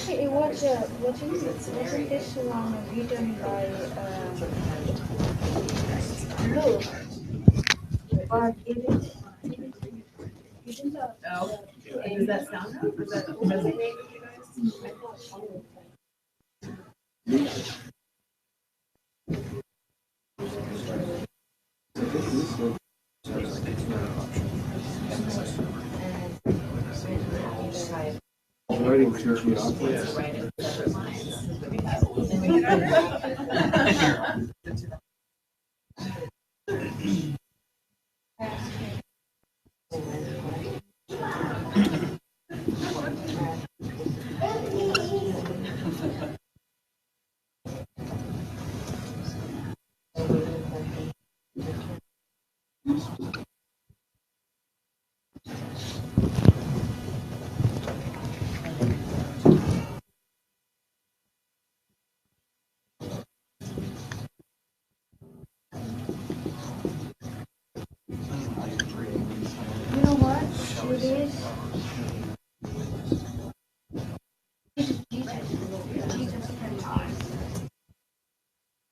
It was wasn't this one written by Luke, but it is. Oh, does that sound good? Does that resonate with you guys? Writing clears me off. You know what it is? Jesus Christ.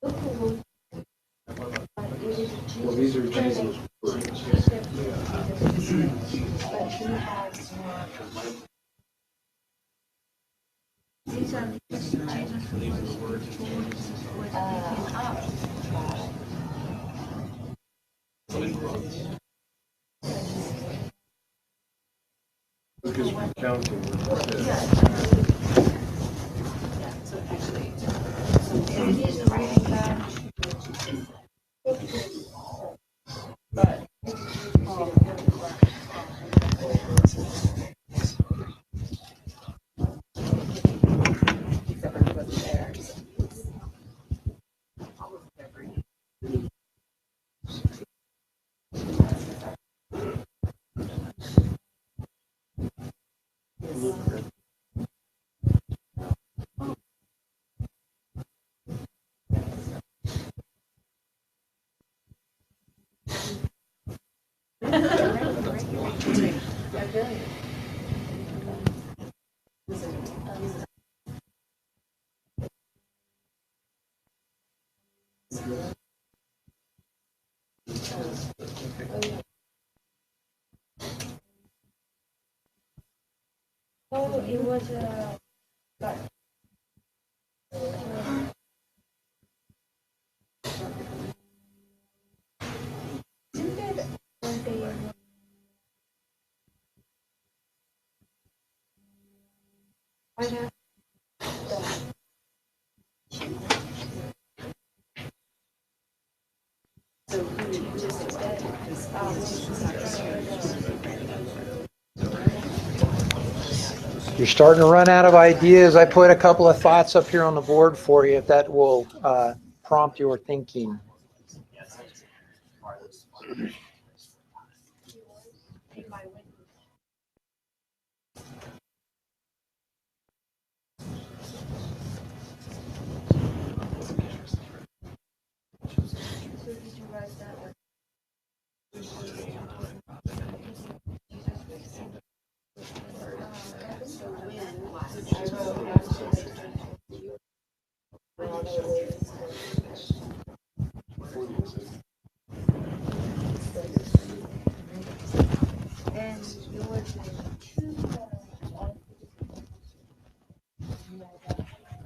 Look who wrote it. But it is Jesus. Well, these are Jesus' words. Jesus, but he has these are Jesus' words taken up. Look is counting. It is a reading bad. But oh, it was but Right after You're starting to run out of ideas. I put a couple of thoughts up here on the board for you if that will prompt your thinking.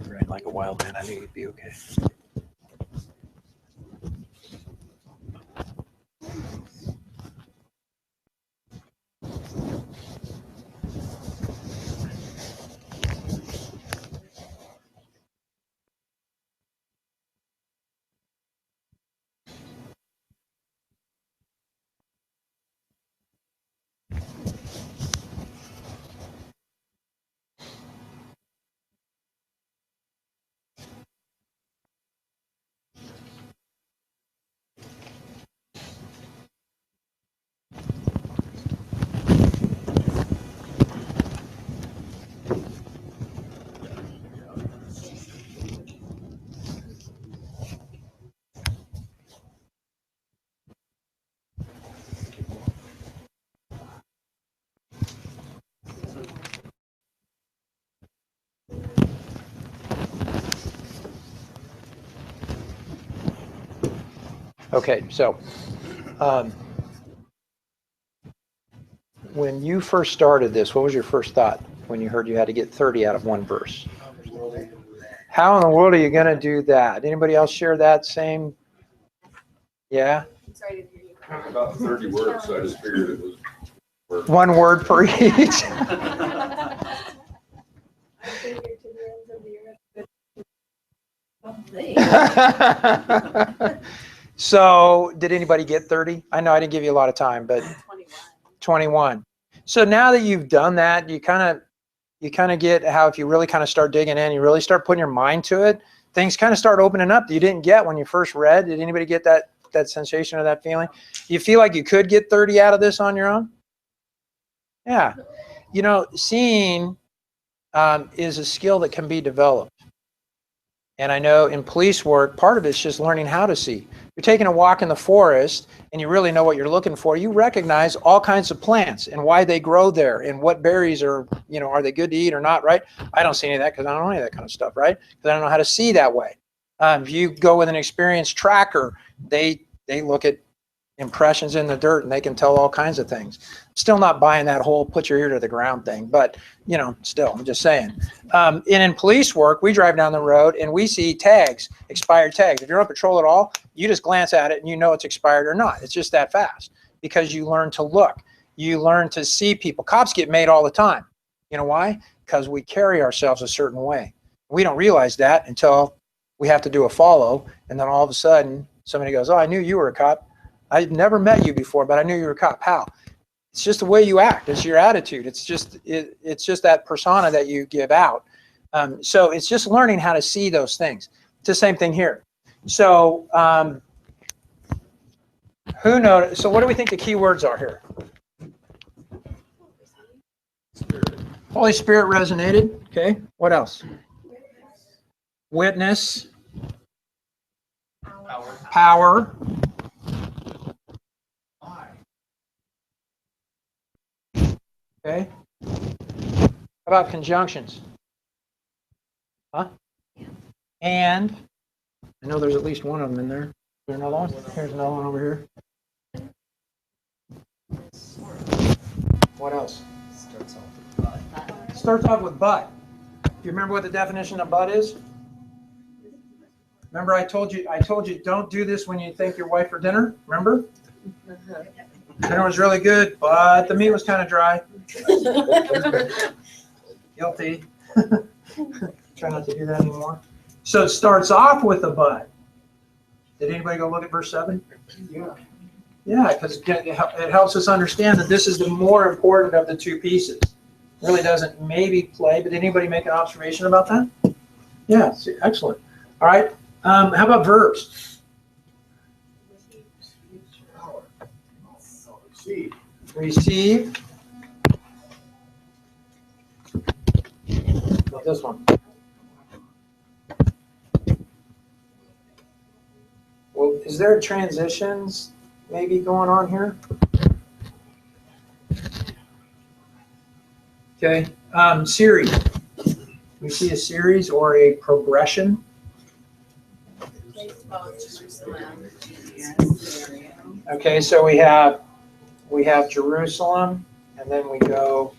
Ran like a wild man. I knew you'd be okay. Okay, so when you first started this, what was your first thought when you heard you had to get 30 out of one verse? How in the world are you going to do that? Anybody else share that same? Yeah? About 30 words, so I just figured it was One word for each. So did anybody get 30? I know I didn't give you a lot of time, but 21. So now that you've done that, you kind of get how if you really kind of start digging in, you really start putting your mind to it, things kind of start opening up that you didn't get when you first read. Did anybody get that sensation or that feeling? Do you feel like you could get 30 out of this on your own? Yeah. You know, seeing is a skill that can be developed. And I know in police work, part of it's just learning how to see. You're taking a walk in the forest and you really know what you're looking for. You recognize all kinds of plants and why they grow there and what berries are, you know, are they good to eat or not, right? I don't see any of that because I don't know any of that kind of stuff, right? Because I don't know how to see that way. If you go with an experienced tracker, they look at impressions in the dirt and they can tell all kinds of things. Still not buying that whole put your ear to the ground thing, but you know, still, I'm just saying. And in police work, we drive down the road and we see tags, expired tags. If you're on patrol at all, you just glance at it and you know it's expired or not. It's just that fast because you learn to look. You learn to see people. Cops get made all the time. You know why? Because we carry ourselves a certain way. We don't realize that until we have to do a follow, and then all of a sudden somebody goes, "Oh, I knew you were a cop. I'd never met you before, but I knew you were a cop." How? It's just the way you act. It's your attitude. It's just that persona that you give out. So it's just learning how to see those things. It's the same thing here. So who knows? So what do we think the key words are here? Holy Spirit resonated. Okay. What else? Witness. Power. Okay. How about conjunctions? Huh? And I know there's at least one of them in there. Is there another one? Here's another one over here. What else? Starts off with but. Do you remember what the definition of but is? Remember I told you don't do this when you thank your wife for dinner? Remember? Dinner was really good, but the meat was kind of dry. Guilty. Try not to do that anymore. So it starts off with a but. Did anybody go look at verse 7? Yeah. Yeah, because it helps us understand that this is the more important of the two pieces. Really doesn't maybe play, but did anybody make an observation about that? Yeah, excellent. All right. How about verbs? Receive. Not this one. Well, is there transitions maybe going on here? Okay. Series. We see a series or a progression. Okay, so we have Jerusalem, and then we go.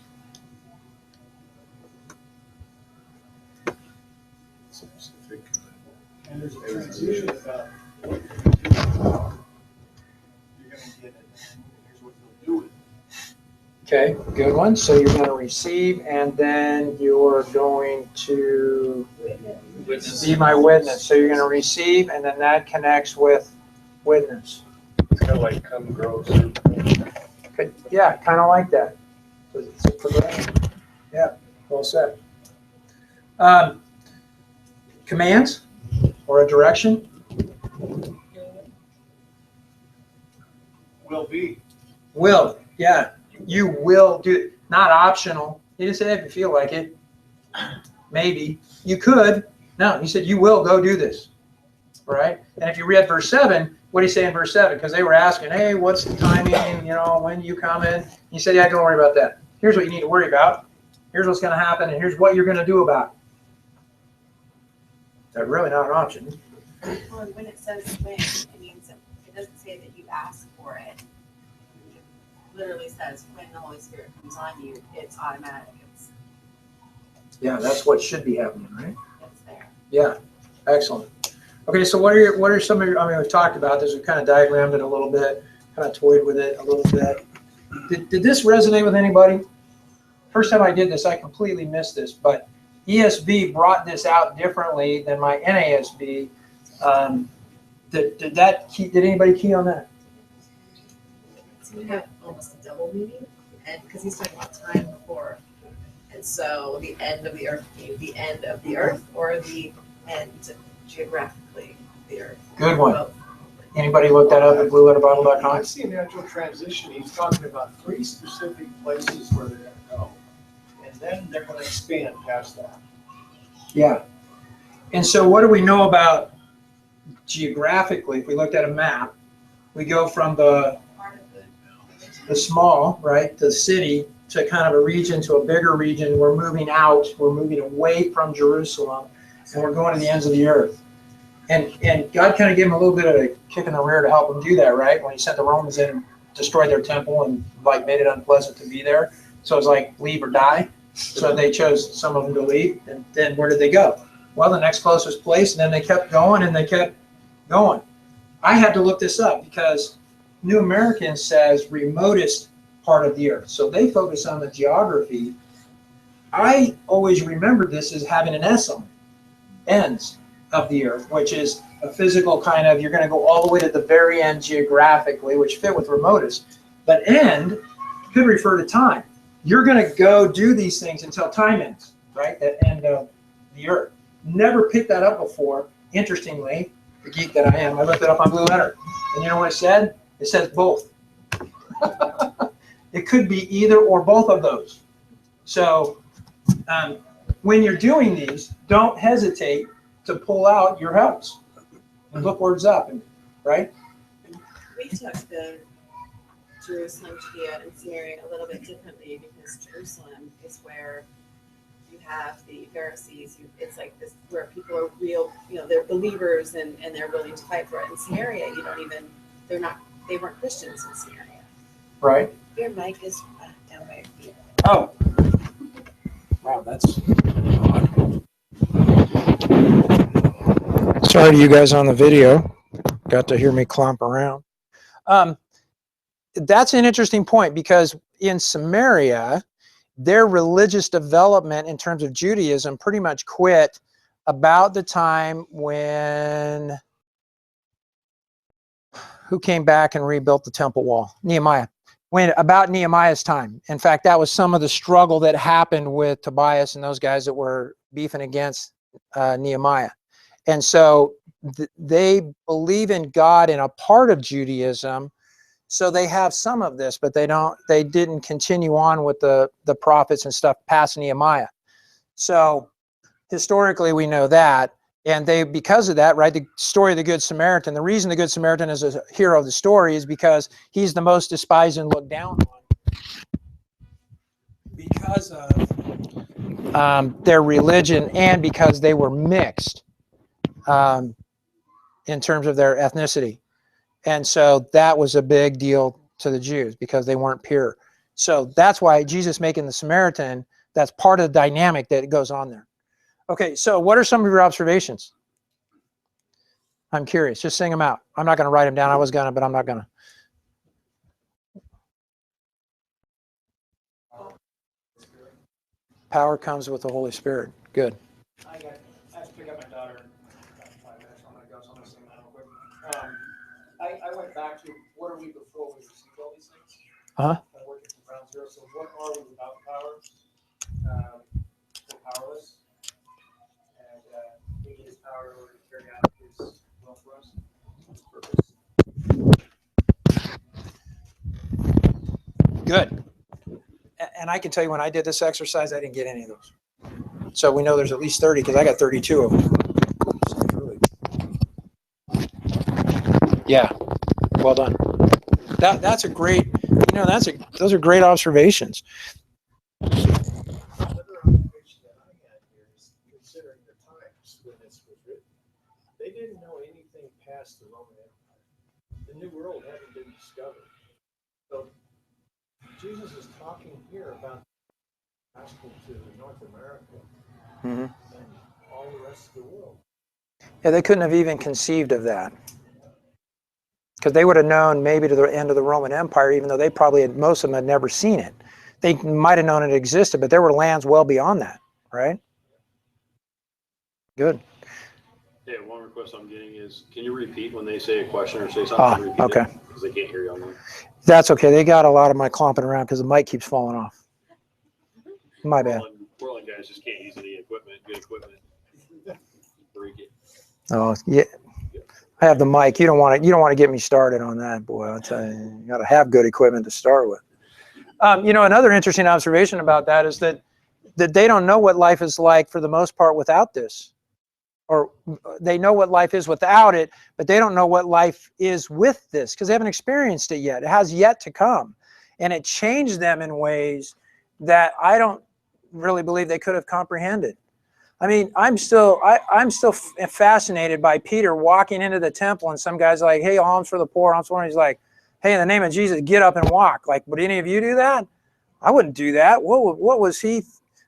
And there's a transition about what you're going to get it, and here's what you'll do with it. Okay, good one. So you're going to receive, and then you're going to be my witness. So you're going to receive, and then that connects with witness. It's kind of like come grow. Okay, yeah, kind of like that. So it's a progression. Yeah, well said. Commands or a direction? Will be. Will, yeah. You will do it. Not optional. He didn't say if you feel like it. Maybe. You could. No, he said you will go do this. Right? And if you read verse 7, what did he say in verse 7? Because they were asking, hey, what's the timing? You know, when you come in? He said, yeah, don't worry about that. Here's what you need to worry about. Here's what's going to happen, and here's what you're going to do about it. That's really not an option. Well, when it says when, it means it doesn't say that you ask for it. It literally says when the Holy Spirit comes on you, it's automatic. Yeah, that's what should be happening, right? It's there. Yeah, excellent. Okay, so what are some of your, I mean, we've talked about this, we've kind of diagrammed it a little bit, kind of toyed with it a little bit. Did this resonate with anybody? First time I did this, I completely missed this, but ESV brought this out differently than my NASB. Did anybody key on that? So we have almost a double meaning, and because he's talking about time before, and so the end of the earth being the end of the earth, or the end geographically of the earth. Good one. Both. Anybody look that up at blueletterbible.com? I see a natural transition. He's talking about 3 specific places where they're going to go. And then they're going to expand past that. Yeah. And so what do we know about geographically? If we looked at a map, we go from the small, right, the city, to kind of a region, to a bigger region. We're moving out. We're moving away from Jerusalem, and we're going to the ends of the earth. And God kind of gave him a little bit of a kick in the rear to help him do that, right? When he sent the Romans in and destroyed their temple and like made it unpleasant to be there. So it was like leave or die. So they chose some of them to leave. And then where did they go? Well, the next closest place, and then they kept going and they kept going. I had to look this up because New American says remotest part of the earth. So they focus on the geography. I always remembered this as having an S on it. Ends of the earth, which is a physical kind of, you're going to go all the way to the very end geographically, which fit with remotest. But end could refer to time. You're going to go do these things until time ends, right? That end of the earth. Never picked that up before. Interestingly, the geek that I am, I looked it up on Blue Letter. And you know what it said? It says both. It could be either or both of those. So when you're doing these, don't hesitate to pull out your helps and look words up, right? We took the Jerusalem, Judea, and Samaria a little bit differently because Jerusalem is where you have the Pharisees. It's like this where people are real, they're believers and they're willing to fight for it. In Samaria, they weren't Christians in Samaria. Right. Your mic is down by your feet. Oh. Wow, that's odd. Sorry to you guys on the video. Got to hear me clomp around. That's an interesting point because in Samaria, their religious development in terms of Judaism pretty much quit about the time when, who came back and rebuilt the temple wall? Nehemiah. About Nehemiah's time. In fact, that was some of the struggle that happened with Tobias and those guys that were beefing against Nehemiah. And so they believe in God in a part of Judaism, so they have some of this, but they didn't continue on with the prophets and stuff past Nehemiah. So historically we know that, and because of that, right, the story of the Good Samaritan, the reason the Good Samaritan is a hero of the story is because he's the most despised and looked down on because of their religion and because they were mixed in terms of their ethnicity. And so that was a big deal to the Jews because they weren't pure. So that's why Jesus making the Samaritan, that's part of the dynamic that goes on there. Okay, so what are some of your observations? I'm curious. Just sing them out. I'm not going to write them down. I was going to, but I'm not going to. Power comes with the Holy Spirit. Good. I have to pick up my daughter in about 5 minutes. I'm going to go, so I'm going to sing that real quick. I went back to what are we before we received all these things? Uh-huh. I'm working from ground zero. So what are we without power? We're powerless. And we need his power in order to carry out his will for us, his purpose. Good. And I can tell you when I did this exercise, I didn't get any of those. So we know there's at least 30 because I got 32 of them. Yeah. Well done. That's a great, those are great observations. Another observation that I had here is considering the times when this was written, they didn't know anything past the Roman Empire. The New World hadn't been discovered. So Jesus is talking here about the gospel to North America and all the rest of the world. Yeah, they couldn't have even conceived of that. Because they would have known maybe to the end of the Roman Empire, even though they probably had, most of them had never seen it. They might have known it existed, but there were lands well beyond that, right? Good. Yeah, one request I'm getting is, can you repeat when they say a question or say something? Repeat okay. Because they can't hear you on there. That's okay. They got a lot of my clomping around because the mic keeps falling off. My bad. Portland guys just can't use any equipment, good equipment. Break it. Oh, yeah. I have the mic. You don't want to get me started on that, boy. I'll tell you, you got to have good equipment to start with. Another interesting observation about that is that they don't know what life is like for the most part without this. Or they know what life is without it, but they don't know what life is with this because they haven't experienced it yet. It has yet to come. And it changed them in ways that I don't really believe they could have comprehended. I mean, I'm still fascinated by Peter walking into the temple and some guy's like, hey, alms for the poor, alms for, and he's like, hey, in the name of Jesus, get up and walk. Like, would any of you do that? I wouldn't do that. What was he?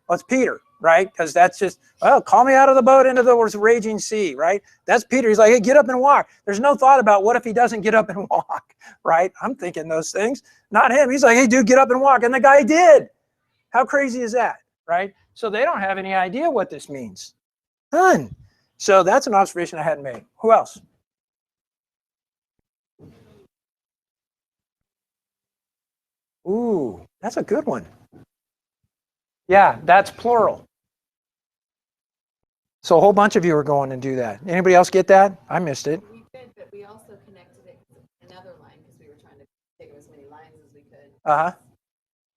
What's Peter, right? Because that's just, well, call me out of the boat into the raging sea, right? That's Peter. He's like, hey, get up and walk. There's no thought about what if he doesn't get up and walk, right? I'm thinking those things, not him. He's like, hey, dude, get up and walk. And the guy did. How crazy is that, right? So they don't have any idea what this means. None. So that's an observation I hadn't made. Who else? Ooh, that's a good one. Yeah, that's plural. So a whole bunch of you are going to do that. Anybody else get that? I missed it. We did, but we also connected it to another line because we were trying to take as many lines as we could. Uh-huh.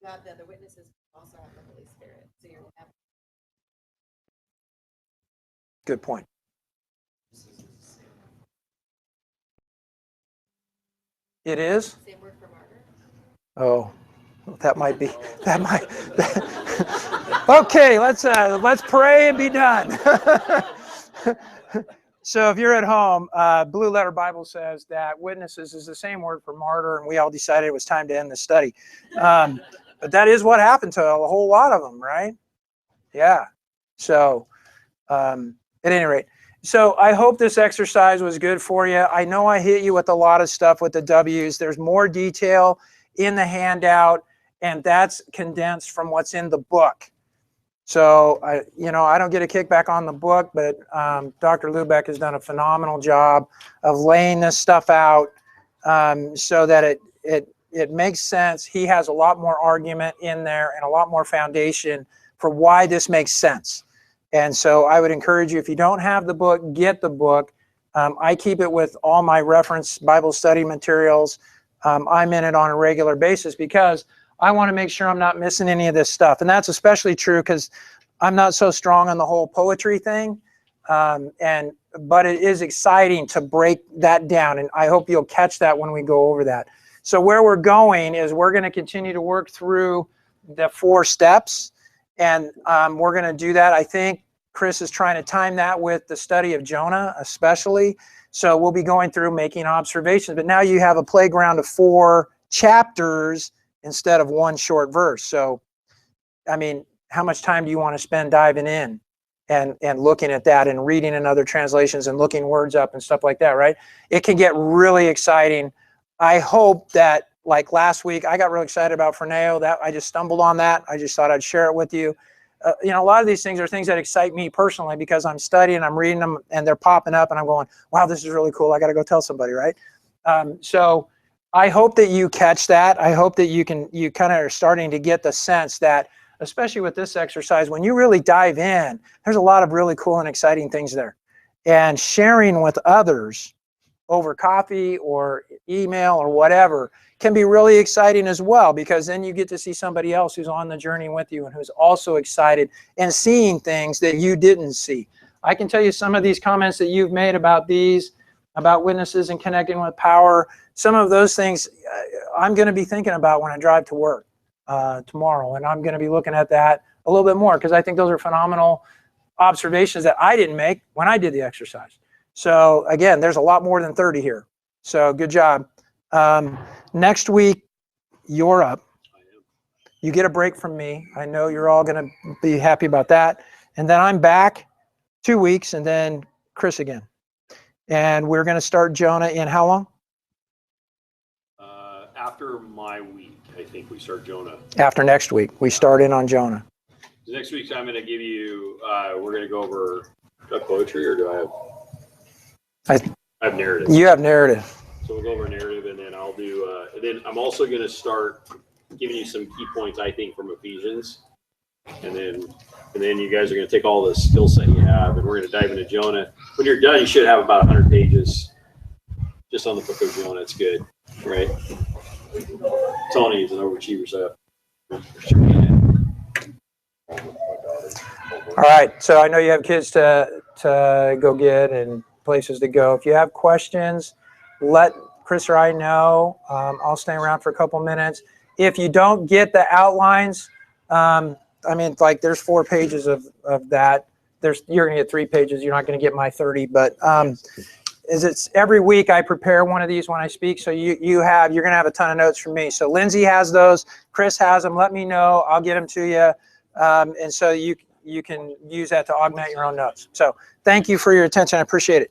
God, the other witnesses also have the Holy Spirit. So you're have Good point. It is? same word for martyr. Oh, that might be. That might. Okay, let's pray and be done. So if you're at home, Blue Letter Bible says that witnesses is the same word for martyr, and we all decided it was time to end the study. But that is what happened to a whole lot of them, right? Yeah. So at any rate, so I hope this exercise was good for you. I know I hit you with a lot of stuff with the W's. There's more detail in the handout. and that's condensed from what's in the book. So I don't get a kickback on the book, but Dr. Lubeck has done a phenomenal job of laying this stuff out so that it makes sense. He has a lot more argument in there and a lot more foundation for why this makes sense. And so I would encourage you, if you don't have the book, get the book. I keep it with all my reference Bible study materials. I'm in it on a regular basis because I want to make sure I'm not missing any of this stuff. And that's especially true because I'm not so strong on the whole poetry thing. But it is exciting to break that down. And I hope you'll catch that when we go over that. So where we're going is we're going to continue to work through the 4 steps. And we're going to do that. I think Chris is trying to time that with the study of Jonah, especially. So we'll be going through making observations. But now you have a playground of 4 chapters instead of 1 short verse. So, I mean, how much time do you want to spend diving in and looking at that and reading in other translations and looking words up and stuff like that, right? It can get really exciting. I hope that, like last week, I got really excited about Ferneo. That I just stumbled on that. I just thought I'd share it with you. A lot of these things are things that excite me personally because I'm studying, I'm reading them, and they're popping up, and I'm going, wow, this is really cool. I got to go tell somebody, right? So I hope that you catch that. I hope that you kind of are starting to get the sense that, especially with this exercise, when you really dive in, there's a lot of really cool and exciting things there. And sharing with others over coffee or email or whatever can be really exciting as well, because then you get to see somebody else who's on the journey with you and who's also excited and seeing things that you didn't see. I can tell you some of these comments that you've made about witnesses and connecting with power, some of those things I'm going to be thinking about when I drive to work tomorrow, and I'm going to be looking at that a little bit more because I think those are phenomenal observations that I didn't make when I did the exercise. So again, there's a lot more than 30 here. So good job. Next week, you're up. You get a break from me. I know you're all going to be happy about that. And then I'm back 2 weeks, and then Chris again. And we're going to start Jonah in how long? After my week, I think we start Jonah. After next week, we start in on Jonah. Next week, I'm going to give you, we're going to go over poetry, or do I have narrative? You have narrative. So we'll go over narrative, and then I'll do, and then I'm also going to start giving you some key points, I think, from Ephesians. And then you guys are going to take all the skill set you have, and we're going to dive into Jonah. When you're done, you should have about 100 pages just on the book of Jonah. It's good, right? Tony is an overachiever, so. All right, so I know you have kids to go get and places to go. If you have questions, let Chris or I know. I'll stay around for a couple minutes. If you don't get the outlines, I mean, like there's 4 pages of that. You're gonna get 3 pages. You're not gonna get my 30, but it's every week I prepare one of these when I speak. So you're gonna have a ton of notes from me. So Lindsay has those, Chris has them. Let me know. I'll get them to you, and so you can use that to augment your own notes. So thank you for your attention. I appreciate it.